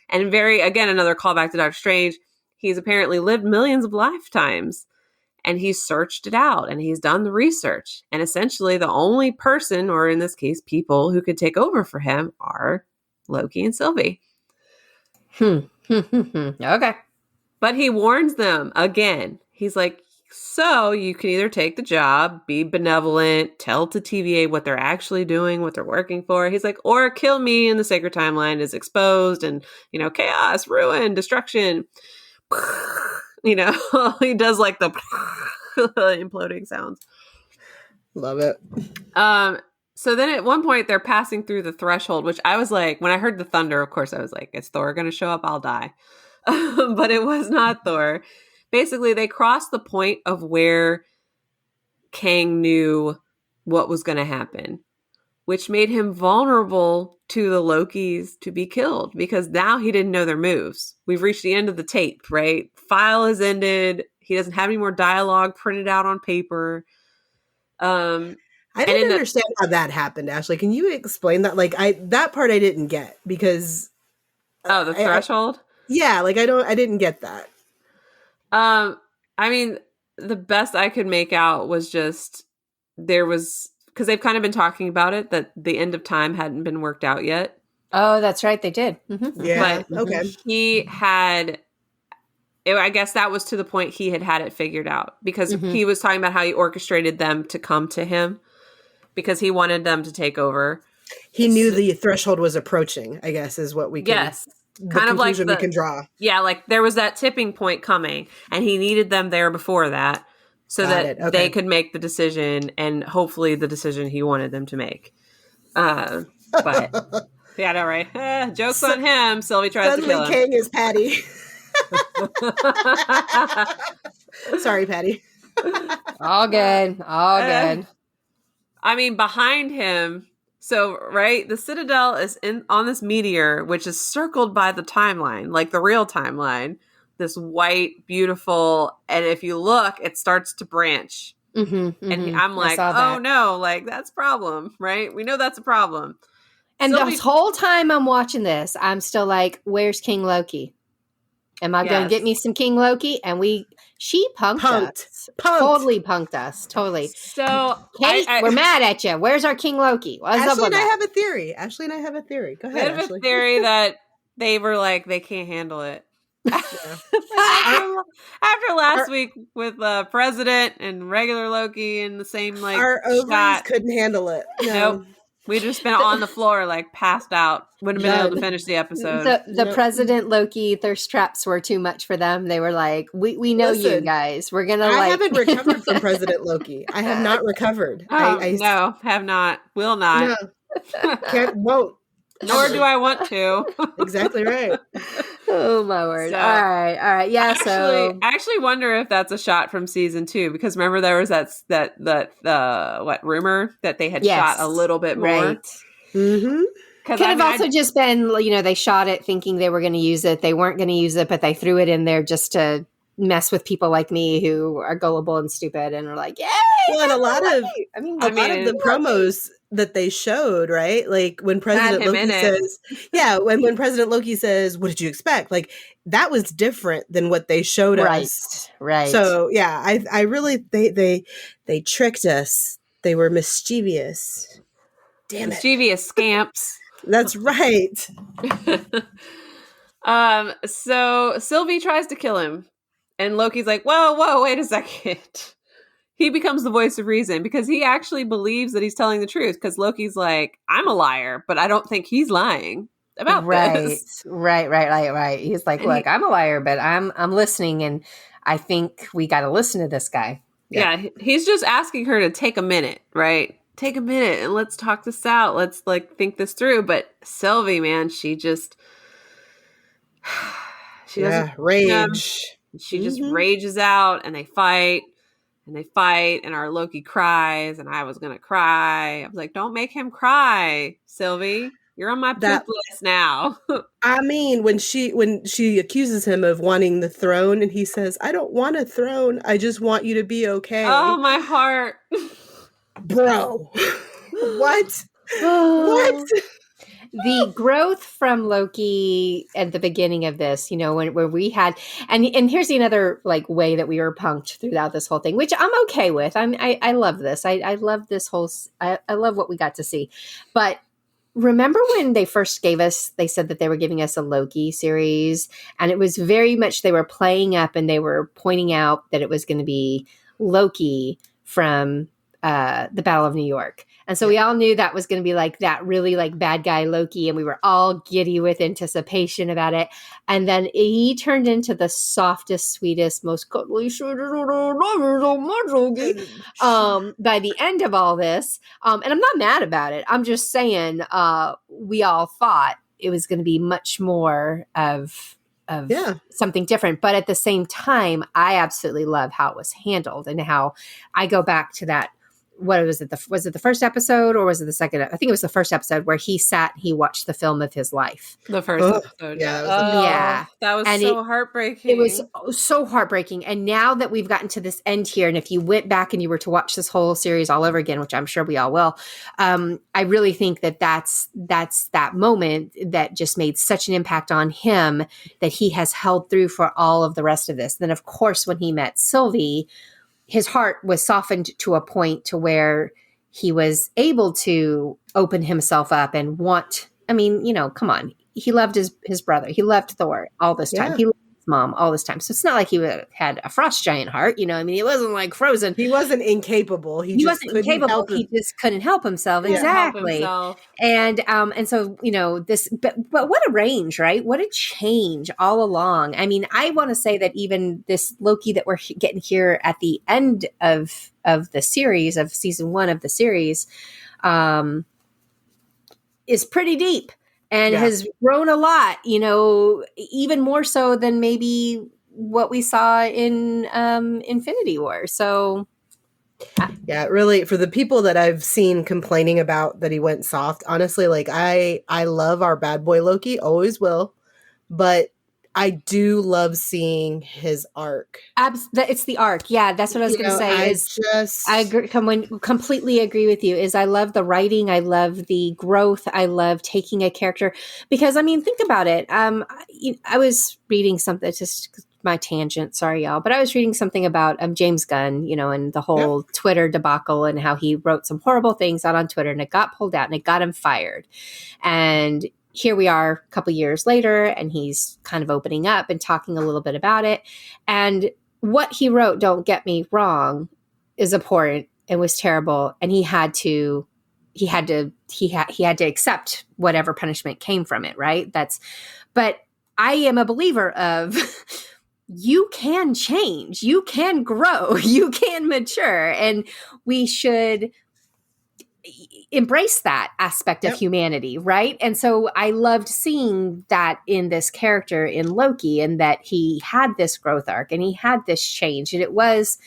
And again, another callback to Doctor Strange. He's apparently lived millions of lifetimes, and he's searched it out, and he's done the research. And essentially the only person, or in this case, people who could take over for him are Loki and Sylvie. Okay. But he warns them again. He's like, so you can either take the job, be benevolent, tell to TVA what they're actually doing, what they're working for. He's like, or kill me and the sacred timeline is exposed and, chaos, ruin, destruction. He does like the imploding sounds. Love it. So then at one point they're passing through the threshold, which I was like, when I heard the thunder, of course I was like, is Thor going to show up? I'll die. But it was not Thor. Basically, they crossed the point of where Kang knew what was going to happen, which made him vulnerable to the Lokis to be killed because now he didn't know their moves. We've reached the end of the tape, right? File is ended. He doesn't have any more dialogue printed out on paper. I didn't understand how that happened, Ashley. Can you explain that? Like, that part I didn't get because the threshold? Yeah, like I didn't get that. I mean, the best I could make out was just because they've kind of been talking about it, that the end of time hadn't been worked out yet. Oh, that's right. They did. Mm-hmm. Yeah. But okay. He had, I guess that was to the point he had it figured out because he was talking about how he orchestrated them to come to him because he wanted them to take over. He knew the threshold was approaching, I guess, is what we can. Yes. Kind of like we can draw. Yeah, like there was that tipping point coming and he needed them there before that so that they could make the decision and hopefully the decision he wanted them to make. But yeah, no, right? Joke's on him. Sylvie tries to kill him. Kang is Patty. Sorry, Patty. All good. All good. I mean, behind him. So, right, the Citadel is on this meteor, which is circled by the timeline, like the real timeline. This white, beautiful, and if you look, it starts to branch. And I'm like, oh no, like that's a problem, right? We know that's a problem. And this whole time I'm watching this, I'm still like, where's King Loki? Am I going to get me some King Loki? And she punked us. Totally punked us. Totally. So, Kate, we're mad at you. Where's our King Loki? Ashley and I have a theory. Go ahead, I have a theory that they were like, they can't handle it. After last week with President and regular Loki in the same our ovaries shot. Couldn't handle it. No. Nope. We'd just been on the floor, like passed out. Wouldn't have been able to finish the episode. The President Loki thirst traps were too much for them. They were like, "We know you guys. We're gonna." I haven't recovered from President Loki. I have not recovered. No, have not. Will not. No. Won't. Nor do I want to. Exactly right. Oh my word! So, all right. Yeah. I actually wonder if that's a shot from season 2 because remember there was that rumor that they had shot a little bit more. Right. Mm-hmm. Could have also just been, they shot it thinking they were going to use it. They weren't going to use it, but they threw it in there just to mess with people like me who are gullible and stupid and are like, yay! Well, and a lot of the Loki. promos that they showed, right? Like when President him in Loki it. says, yeah, when President Loki says, "What did you expect?" Like that was different than what they showed us. Right. So yeah, I really they tricked us. They were mischievous. Damn it. Mischievous scamps. That's right. So Sylvie tries to kill him, and Loki's like, whoa, wait a second. He becomes the voice of reason because he actually believes that he's telling the truth, because Loki's like, I'm a liar, but I don't think he's lying about this. Right. He's like, And look, I'm a liar, but I'm listening, and I think we got to listen to this guy. Yeah, he's just asking her to take a minute, right? Take a minute and let's talk this out. Let's like think this through. But Sylvie, man, she just doesn't rage. She just rages out, and they fight. And our Loki cries, and I was gonna cry. I was like, don't make him cry, Sylvie. You're on my poop list now. I mean, when she accuses him of wanting the throne, and he says, I don't want a throne. I just want you to be okay. Oh, my heart. Bro. What? What? The growth from Loki at the beginning of this, where we had, and here's another like way that we were punked throughout this whole thing, which I'm okay with. I love this. I love this whole. I love what we got to see, but remember when they first they said that they were giving us a Loki series, and it was very much they were playing up and they were pointing out that it was going to be Loki from the Battle of New York. And so we all knew that was going to be like that really like bad guy Loki, and we were all giddy with anticipation about it. And then he turned into the softest, sweetest, most cuddly by the end of all this. And I'm not mad about it. I'm just saying we all thought it was going to be much more of something different. But at the same time, I absolutely love how it was handled, and how I go back to that. What was it? Was it the first episode, or was it the second? I think it was the first episode where he watched the film of his life. The first episode. Yeah. That was so heartbreaking. It was so heartbreaking. And now that we've gotten to this end here, and if you went back and you were to watch this whole series all over again, which I'm sure we all will, I really think that's that moment that just made such an impact on him that he has held through for all of the rest of this. Then, of course, when he met Sylvie, his heart was softened to a point to where he was able to open himself up and come on. He loved his brother. He loved Thor all this time. He loved his mom all this time. So it's not like he had a frost giant heart, he wasn't like frozen. He wasn't incapable. He wasn't incapable. He just couldn't help himself. Exactly. Help himself. And so, this, but what a range, right? What a change all along. I mean, I want to say that even this Loki that we're getting here at the end of the series, of season 1 of the series, is pretty deep. And has grown a lot, even more so than maybe what we saw in Infinity War. So, yeah, really, for the people that I've seen complaining about that he went soft, honestly, like I love our bad boy Loki, always will, but I do love seeing his arc. It's the arc. Yeah, that's what I was going to say. I completely agree with you. I love the writing. I love the growth. I love taking a character because, think about it. I was reading something, just my tangent. Sorry, y'all. But I was reading something about James Gunn, and the whole Twitter debacle and how he wrote some horrible things out on Twitter and it got pulled out and it got him fired. And here we are a couple years later, and he's kind of opening up and talking a little bit about it. And what he wrote, don't get me wrong, is abhorrent and was terrible. And he had to accept whatever punishment came from it. Right. But I am a believer of you can change, you can grow, you can mature, and we should embrace that aspect of humanity, right? And so I loved seeing that in this character in Loki, and that he had this growth arc and he had this change, and it was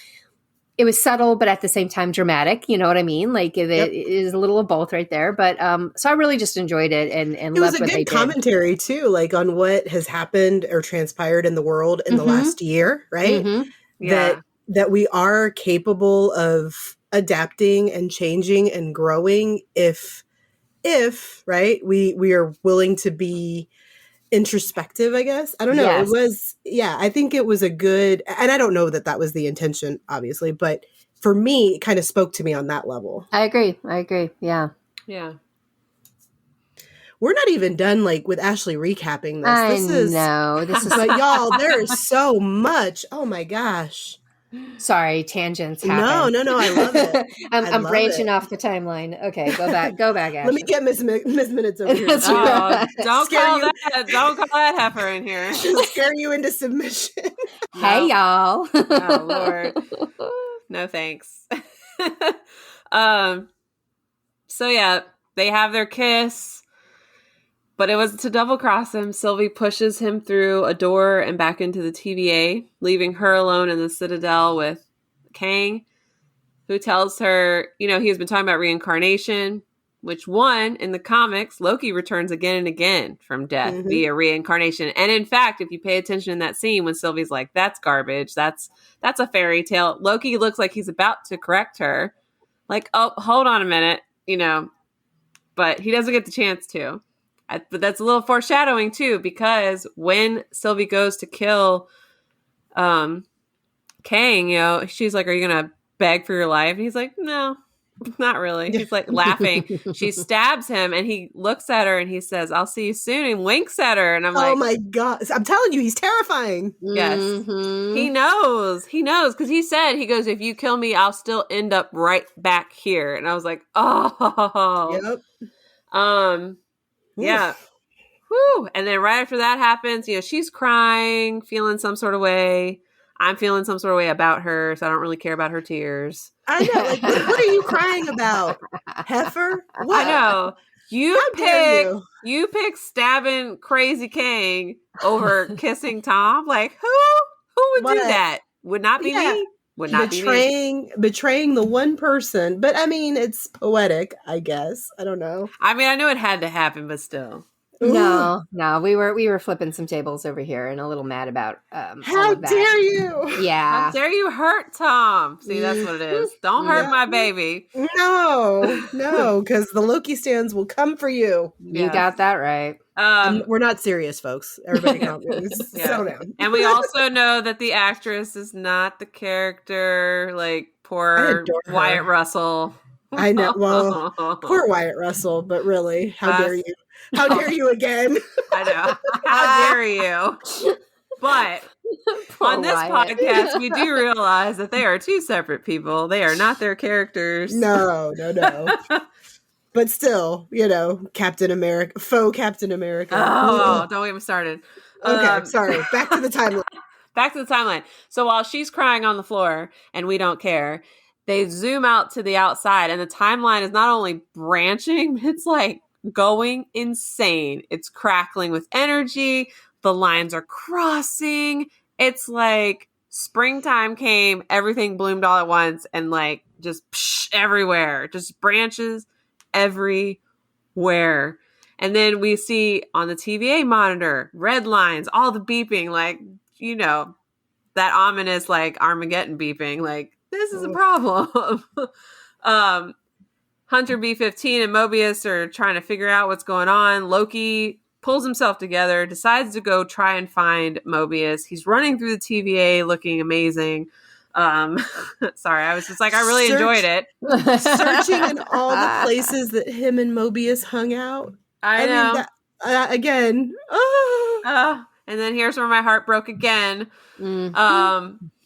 it was subtle, but at the same time dramatic. You know what I mean? Like it is a little of both right there. But so I really just enjoyed it and it was loved a what they good commentary did. too, like on what has happened or transpired in the world in the last year, right? Yeah. That we are capable of adapting and changing and growing if right, we are willing to be introspective, I guess. I don't know. Yes. It was, I think it was a good, and I don't know that was the intention, obviously, but for me, it kind of spoke to me on that level. I agree. Yeah. Yeah. We're not even done like with Ashley recapping this. I This is, but y'all, there is so much. Oh my gosh. Sorry, tangents No, happen. I love it. I'm branching off the timeline. Okay, go back, Ashley. Let me get Miss Minutes over here. That's right. Don't call that heifer in here. Scare you into submission. Hey, y'all. Oh, Lord. No, thanks. So yeah, they have their kiss, but it was to double cross him. Sylvie pushes him through a door and back into the TVA, leaving her alone in the Citadel with Kang, who tells her, he's been talking about reincarnation, which in the comics, Loki returns again and again from death via reincarnation. And in fact, if you pay attention in that scene when Sylvie's like, that's garbage, that's a fairy tale, Loki looks like he's about to correct her. Like, oh, hold on a minute, but he doesn't get the chance to. But that's a little foreshadowing too, because when Sylvie goes to kill Kang, she's like, are you going to beg for your life? And he's like, no, not really. He's like laughing. She stabs him and he looks at her and he says, I'll see you soon, and winks at her. And I'm like, oh my God. I'm telling you, he's terrifying. Yes. He knows. Because he goes, if you kill me, I'll still end up right back here. And I was like, oh. Yep. Yeah. Whew. And then right after that happens, she's crying, feeling some sort of way. I'm feeling some sort of way about her, so I don't really care about her tears. I know. Like, what are you crying about? Heifer? What? I know. You pick stabbing crazy Kang over kissing Tom. Like, who would do that? Would not be me. Would not be me. Betraying the one person. But I mean, it's poetic, I guess. I don't know. I mean, I know it had to happen, but still. No, we were flipping some tables over here and a little mad about how dare you? Yeah. How dare you hurt Tom? See, that's what it is. Don't hurt my baby. No, because the Loki stands will come for you. You got that right. We're not serious, folks. Everybody calm down. And we also know that the actress is not the character, like poor Wyatt Russell. I know. Well, poor Wyatt Russell, but really, how dare you? How dare you again? I know. How dare you? But on this podcast, we do realize that they are two separate people. They are not their characters. No. But still, Captain America, faux Captain America. Oh, don't get me started. Okay, sorry. Back to the timeline. So while she's crying on the floor and we don't care, they zoom out to the outside and the timeline is not only branching, it's like going insane. It's crackling with energy. The lines are crossing. It's like springtime came, everything bloomed all at once, and like just everywhere, just branches everywhere. And then we see on the TVA monitor, red lines, all the beeping, like, that ominous like Armageddon beeping, like this is a problem. Hunter B-15 and Mobius are trying to figure out what's going on. Loki pulls himself together, decides to go try and find Mobius. He's running through the TVA looking amazing. Sorry, I was just like, I really enjoyed it. Searching in all the places that him and Mobius hung out. I know. Mean, that, again. And then here's where my heart broke again.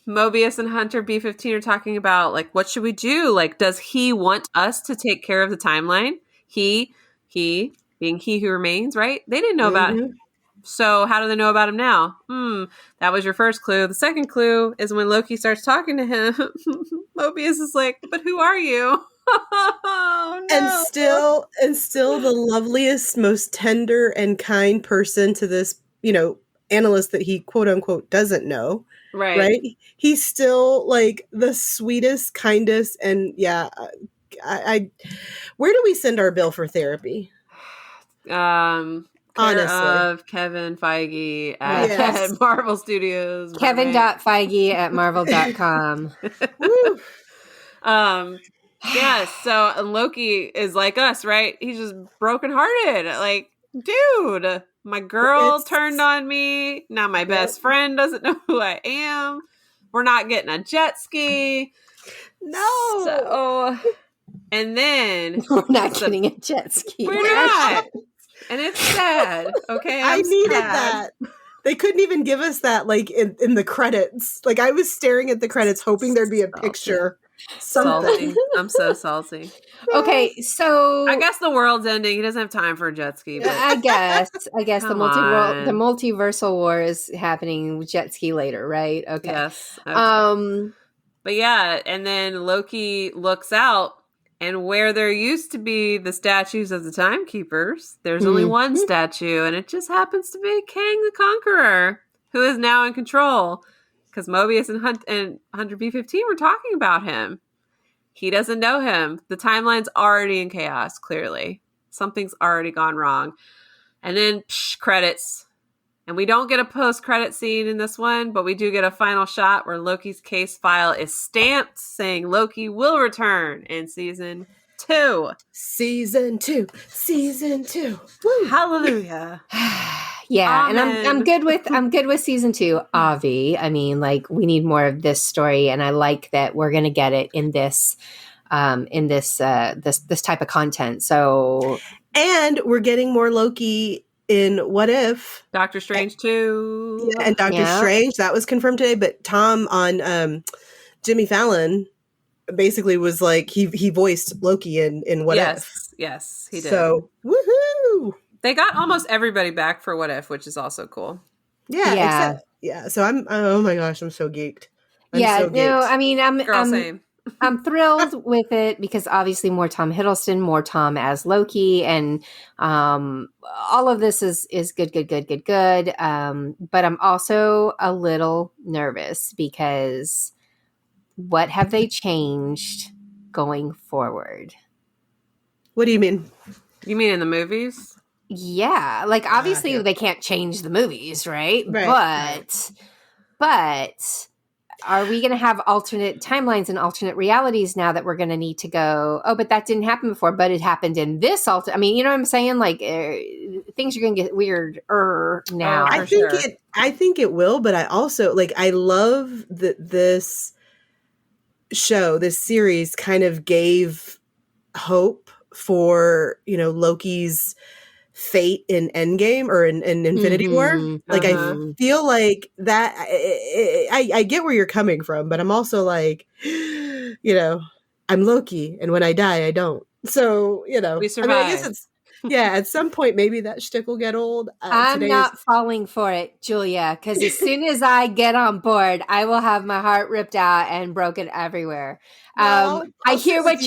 Mobius and Hunter B-15 are talking about, like, what should we do? Like, does he want us to take care of the timeline? He being he who remains, right? They didn't know about him. So how do they know about him now? That was your first clue. The second clue is when Loki starts talking to him, Mobius is like, but who are you? Oh, no. And still the loveliest, most tender and kind person to this, analyst that he quote unquote doesn't know. right? He's still like the sweetest, kindest, and I where do we send our bill for therapy? Care Honestly. of Kevin Feige Yes. at Marvel Studios. Kevin.feige@marvel.com. Woo. Yeah, so Loki is like us, right? He's just brokenhearted. Like, dude, my girl turned on me. Now my best friend doesn't know who I am. We're not getting a jet ski. No. So, and then We're not getting a jet ski. we're not. And it's sad. Okay, I needed sad. that. They couldn't even give us that like in the credits. Like I was staring at the credits hoping there'd be a picture. Something. Salty. I'm so salty. Okay, so I guess the world's ending. He doesn't have time for a jet ski. But I guess the Come multiversal war is happening with jet ski later, right? Okay. yes. Okay. But yeah, and then Loki looks out, and where there used to be the statues of the timekeepers, there's only one statue, and it just happens to be Kang the Conqueror, who is now in control. Because Mobius and 100B15 were talking about him. He doesn't know him. The timeline's already in chaos, clearly. Something's already gone wrong. And then, credits. And we don't get a post-credit scene in this one, but we do get a final shot where Loki's case file is stamped saying Loki will return in season 2. Season 2. Woo. Hallelujah. Yeah, Amen. and I'm good with season 2, Avi. I mean, like we need more of this story, and I like that we're gonna get it in this this type of content. So, and we're getting more Loki in What If. Doctor Strange 2. Yeah, and Doctor Strange, that was confirmed today, but Tom on Jimmy Fallon basically was like he voiced Loki in What If. Yes, he did. So, woohoo! They got almost everybody back for What If, which is also cool. Yeah. So oh my gosh, I'm so geeked. I mean, Same. I'm thrilled with it because obviously more Tom Hiddleston, more Tom as Loki, and all of this is good. But I'm also a little nervous because what have they changed going forward? What do you mean? You mean in the movies? Yeah, like obviously they can't change the movies, right? But are we going to have alternate timelines and alternate realities now that we're going to need to go, oh, but that didn't happen before, but it happened in this I mean, you know what I'm saying? Like things are going to get weirder now. I think it will, but I also I love that this series kind of gave hope for, Loki's fate in Endgame or in Infinity War. Like I feel like that I get where you're coming from, but I'm also like, I'm Loki, and when I die, I don't. So, we survive. I mean, I guess it's at some point maybe that shtick will get old. I'm not falling for it, Julia, because as soon as I get on board, I will have my heart ripped out and broken everywhere. I hear what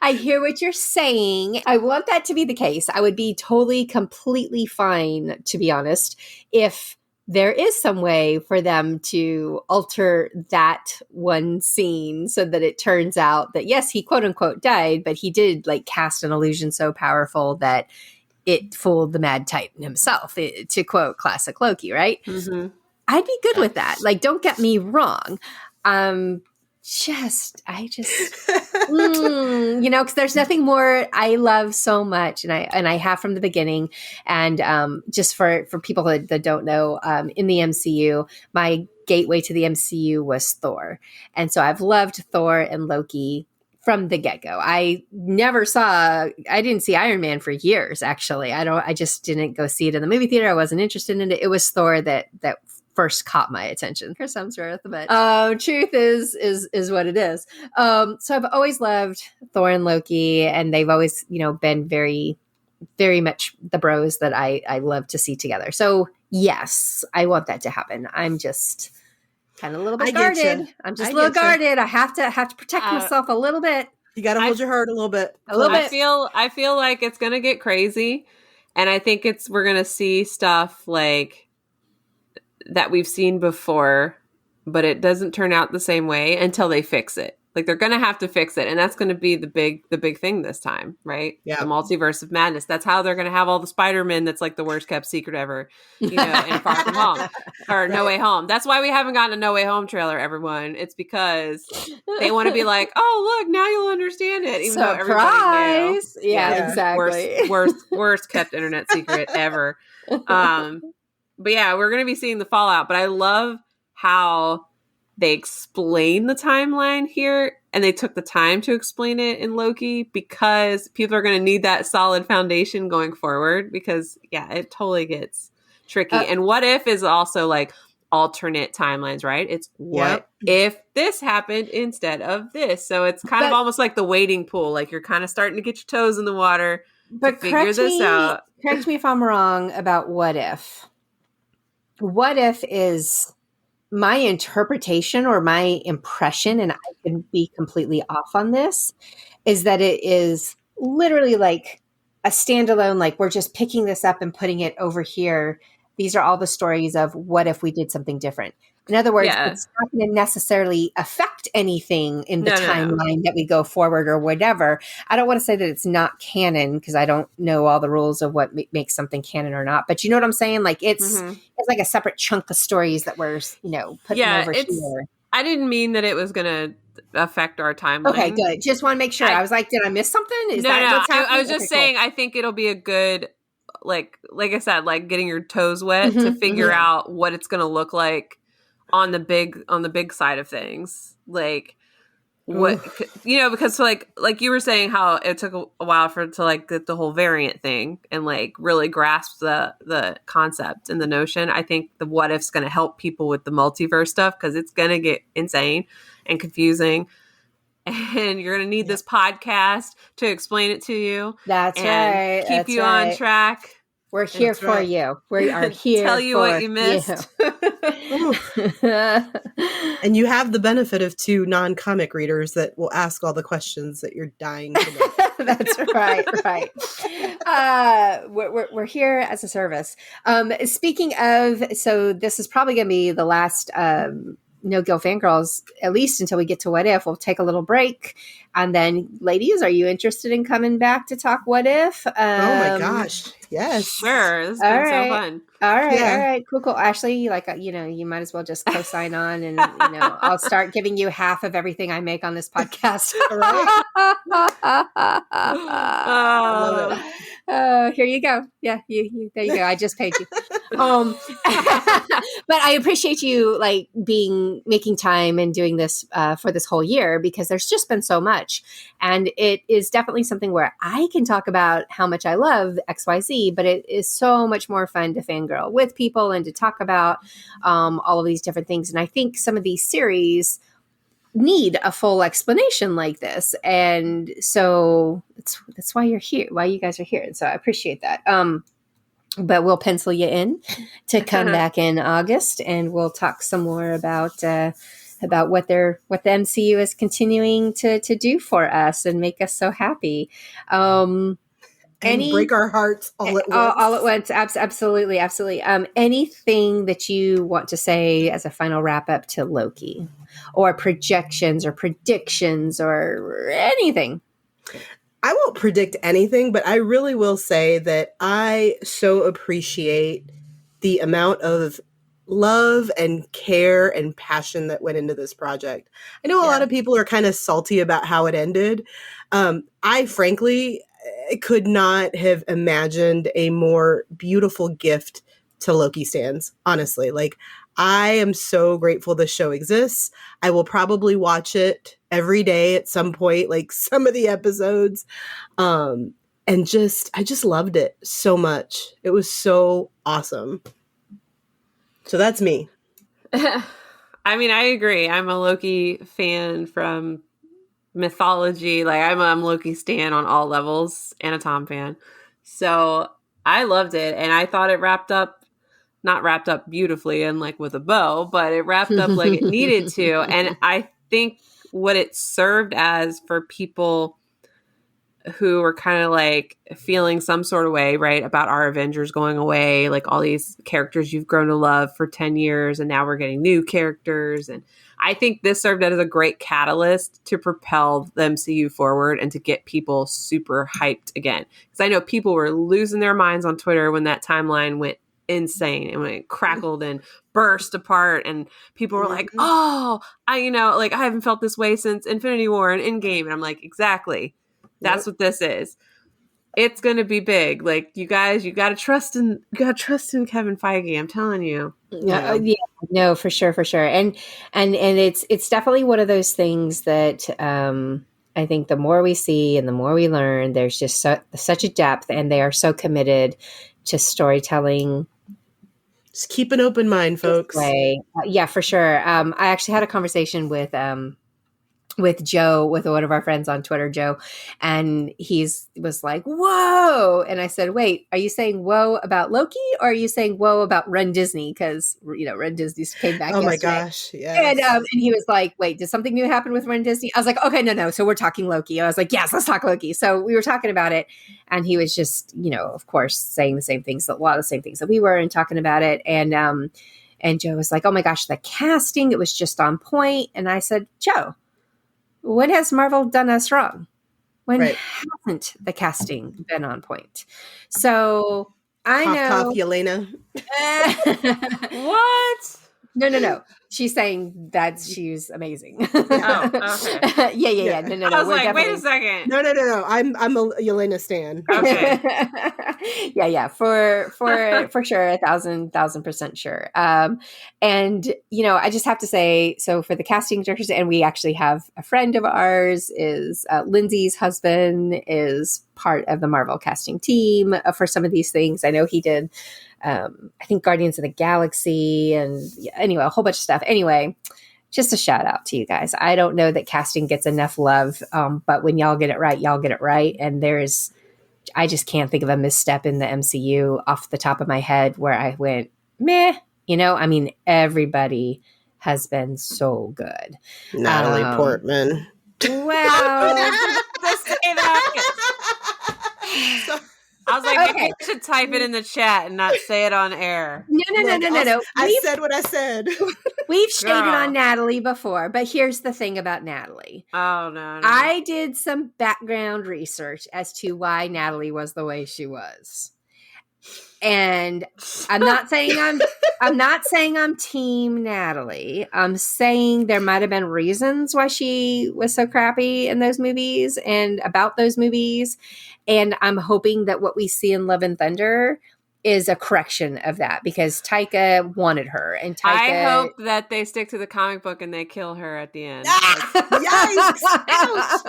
I hear what you're saying. I want that to be the case. I would be totally, completely fine, to be honest, if there is some way for them to alter that one scene so that it turns out that, yes, he quote unquote died, but he did cast an illusion so powerful that it fooled the Mad Titan himself, to quote classic Loki, right? Mm-hmm. I'd be good with that. Don't get me wrong. Because there's nothing more I love so much, and I have from the beginning. And just for people that don't know, in the MCU, my gateway to the MCU was Thor, and so I've loved Thor and Loki from the get-go. I didn't see Iron Man for years. Actually, I just didn't go see it in the movie theater. I wasn't interested in it. It was Thor that first caught my attention. Chris Hemsworth, but truth is what it is. So I've always loved Thor and Loki, and they've always, been very, very much the bros that I love to see together. So yes, I want that to happen. I'm just kind of a little bit guarded. I'm just a little guarded. I have to protect myself a little bit. You got to hold your heart a little bit. I feel like it's going to get crazy, and I think we're going to see stuff that we've seen before but it doesn't turn out the same way until they fix it. Like they're going to have to fix it. And that's going to be the big thing this time, right? Yeah. The multiverse of madness. That's how they're going to have all the Spider-Man that's like the worst kept secret ever, in Far From Home or No Way Home. That's why we haven't gotten a No Way Home trailer, everyone. It's because they want to be like, oh, look, now you'll understand it. Even though everybody knew. Yeah, exactly. Worst kept internet secret ever. But yeah, we're going to be seeing the fallout. But I love how they explain the timeline here, and they took the time to explain it in Loki because people are going to need that solid foundation going forward because, yeah, it totally gets tricky. And What If is also like alternate timelines, right? It's what if this happened instead of this? So it's kind of almost like the wading pool. Like you're kind of starting to get your toes in the water to figure this out. Correct me if I'm wrong about What If. What If is my interpretation or my impression, and I can be completely off on this, is that it is literally like a standalone, like we're just picking this up and putting it over here. These are all the stories of what if we did something different. In other words, it's not going to necessarily affect anything in the timeline that we go forward or whatever. I don't want to say that it's not canon because I don't know all the rules of what makes something canon or not. But you know what I'm saying? Like it's like a separate chunk of stories that we're putting over here. I didn't mean that it was going to affect our timeline. Okay, good. Just want to make sure. I was like, did I miss something? Is that what's happening? I was just saying, cool. I think it'll be a good, like I said, like getting your toes wet to figure out what it's going to look like on the big side of things. Like what, because like you were saying how it took a while for it to like get the whole variant thing and like really grasp the concept and the notion. I think the what if's going to help people with the multiverse stuff because it's going to get insane and confusing. And you're going to need this podcast to explain it to you. That's right. Keep you on track. We're here for you. We are here Tell you what you missed. And you have the benefit of 2 non-comic readers that will ask all the questions that you're dying to know. That's right. We're here as a service. Speaking of, so this is probably going to be the last No Guilt Fangirls, at least until we get to What If. We'll take a little break. And then, ladies, are you interested in coming back to talk What If? Oh my gosh. Yes. Sure. It's been so fun. All right. Cool. Ashley, you might as well just co-sign on and, I'll start giving you half of everything I make on this podcast. All right. Here you go. Yeah, there you go. I just paid you. But I appreciate you making time and doing this for this whole year because there's just been so much. And it is definitely something where I can talk about how much I love XYZ, but it is so much more fun to fangirl with people and to talk about all of these different things. And I think some of these series need a full explanation like this. And so that's why you're here, why you guys are here. And so I appreciate that. But we'll pencil you in to come back in August and we'll talk some more about what the MCU is continuing to do for us and make us so happy. And break our hearts all at once. All at once. Absolutely. Anything that you want to say as a final wrap up to Loki or projections or predictions or anything? I won't predict anything, but I really will say that I so appreciate the amount of love and care and passion that went into this project. I know a lot of people are kind of salty about how it ended. I frankly could not have imagined a more beautiful gift to Loki stans, honestly. Like, I am so grateful this show exists. I will probably watch it every day at some point, like some of the episodes. And I just loved it so much. It was so awesome. So that's me. I mean, I agree. I'm a Loki fan from mythology. Like I'm Loki stan on all levels and a Tom fan. So I loved it. And I thought it not wrapped up beautifully and like with a bow, but it wrapped up like it needed to. And I think what it served as for people who are kind of like feeling some sort of way, right, about our Avengers going away, like all these characters you've grown to love for 10 years, and now we're getting new characters. And I think this served as a great catalyst to propel the MCU forward and to get people super hyped again. Because I know people were losing their minds on Twitter when that timeline went insane and when it crackled and burst apart, and people were like, oh, I haven't felt this way since Infinity War and Endgame. And I'm like, exactly. That's what this is. It's going to be big. Like, you guys, you got to trust in Kevin Feige. I'm telling you. Yeah, no, for sure. And it's definitely one of those things that I think the more we see and the more we learn, there's just such a depth, and they are so committed to storytelling. Just keep an open mind, folks. Yeah, for sure. I actually had a conversation with Joe, with one of our friends on Twitter, Joe, and was like, whoa. And I said, wait, are you saying whoa about Loki, or are you saying whoa about Run Disney? Because, Run Disney came back yesterday. My gosh, yes. And he was like, wait, did something new happen with Run Disney? I was like, okay, no. So we're talking Loki. I was like, yes, let's talk Loki. So we were talking about it, and he was just, of course, saying the same things, a lot of the same things that we were, and talking about it. And Joe was like, oh my gosh, the casting, it was just on point. And I said, Joe, when has Marvel done us wrong? When hasn't the casting been on point? So I know. Yelena. What? No. She's saying that she's amazing. Oh, okay. Yeah. No. I was like, wait a second. No. I'm a Yelena stan. Okay. Yeah. For sure, 1,000% sure. And I just have to say, so for the casting directors, and we actually have a friend of ours is Lindsay's husband is part of the Marvel casting team for some of these things. I know he did. I think Guardians of the Galaxy, and anyway, a whole bunch of stuff. Anyway, just a shout out to you guys. I don't know that casting gets enough love, but when y'all get it right, y'all get it right. And I just can't think of a misstep in the MCU off the top of my head where I went, meh. Everybody has been so good. Natalie Portman. Well, Just say that. I was like, maybe I should type it in the chat and not say it on air. No. I said what I said. We've shaded on Natalie before, but here's the thing about Natalie. Oh, no. I did some background research as to why Natalie was the way she was. And I'm not saying I'm team Natalie. I'm saying there might have been reasons why she was so crappy in those movies and about those movies. And I'm hoping that what we see in Love and Thunder is a correction of that, because Taika wanted her, and Taika. I hope that they stick to the comic book and they kill her at the end. Yikes! Ouch!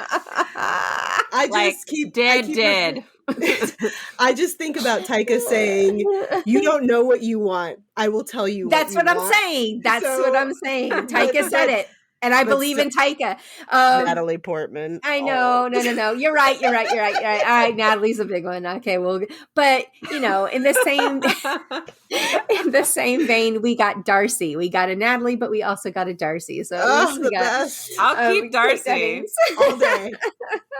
I just think about Taika saying, "You don't know what you want. I will tell you." That's what I'm saying. Taika said it. And I believe in Taika. Natalie Portman. I know. No. You're right. All right, Natalie's a big one. Okay, well, but in the same vein, we got Darcy. We got a Natalie, but we also got a Darcy. So the best. I'll keep Darcy all day.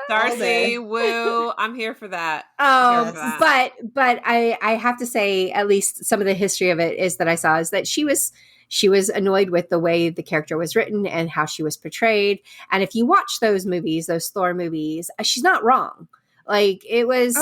Darcy, woo! I'm here for that. But I have to say, at least some of the history of it is that I saw is that she was annoyed with the way the character was written and how she was portrayed. And if you watch those movies, those Thor movies, she's not wrong. Like, it was,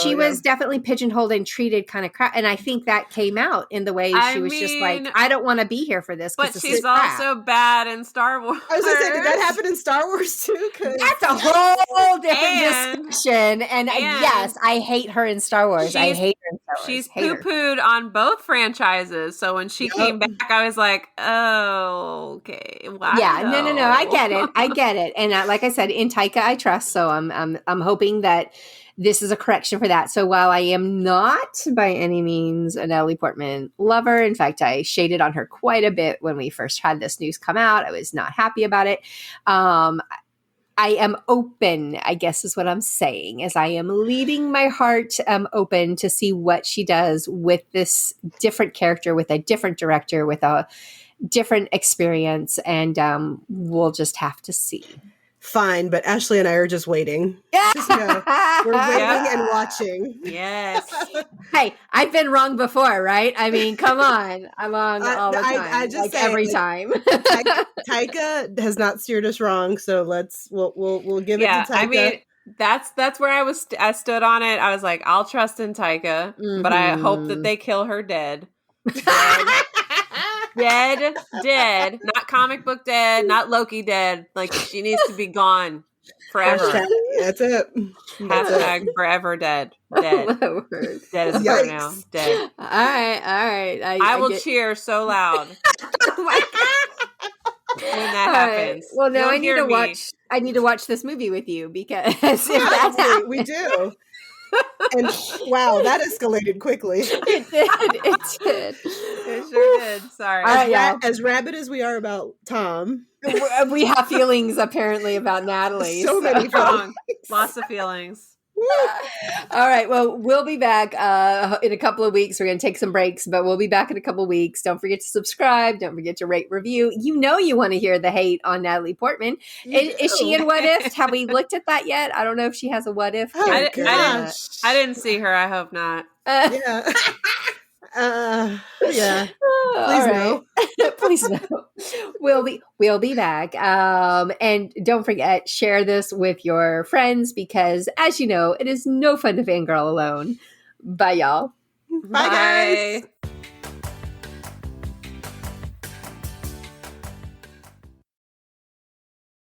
she was definitely pigeonholed and treated kind of crap. And I think that came out in the way she was just like, I don't want to be here for this. But she's also bad in Star Wars. I was going to say, did that happen in Star Wars too? That's a whole different discussion. And yes, I hate her in Star Wars. I hate her in Star Wars. She's poo-pooed on both franchises. So when she came back, I was like, oh, okay. Wow. Yeah, no. I get it. And like I said, in Taika, I trust. So I'm hoping that this is a correction for that. So while I am not by any means a Natalie Portman lover, in fact, I shaded on her quite a bit when we first had this news come out. I was not happy about it. I am open, I guess is what I'm saying, as I am leaving my heart open to see what she does with this different character, with a different director, with a different experience. And we'll just have to see. fine, but Ashley and I are just waiting. Just know, we're waiting and watching. Yes. Hey, I've been wrong before, right? I mean, come on. I'm wrong all the time. I just like say, every like, time. Taika has not steered us wrong, so we'll give it to Taika. I mean, that's where I stood on it. I was like, I'll trust in Taika, but I hope that they kill her dead. Dead, not comic book dead, not Loki dead. Like, she needs to be gone forever. That's it. Hashtag forever dead. Dead. Dead as a bird now. Dead. All right. I will cheer so loud Oh my God. when that happens. Right. Well, now You'll I need to watch this movie with you because we do. And wow, that escalated quickly. It did. It sure did. Sorry. As rabid as we are about Tom, we have feelings apparently about Natalie. So many feelings. Lots of feelings. All right. Well, we'll be back in a couple of weeks. We're going to take some breaks, but we'll be back in a couple of weeks. Don't forget to subscribe. Don't forget to rate, review. You know you want to hear the hate on Natalie Portman. Is she in What If? Have we looked at that yet? I don't know if she has a What If. I didn't see her. I hope not. Yeah. Yeah. Please no. Please no. We'll be back. And don't forget, share this with your friends because, as you know, it is no fun to fangirl alone. Bye, y'all. Bye, guys.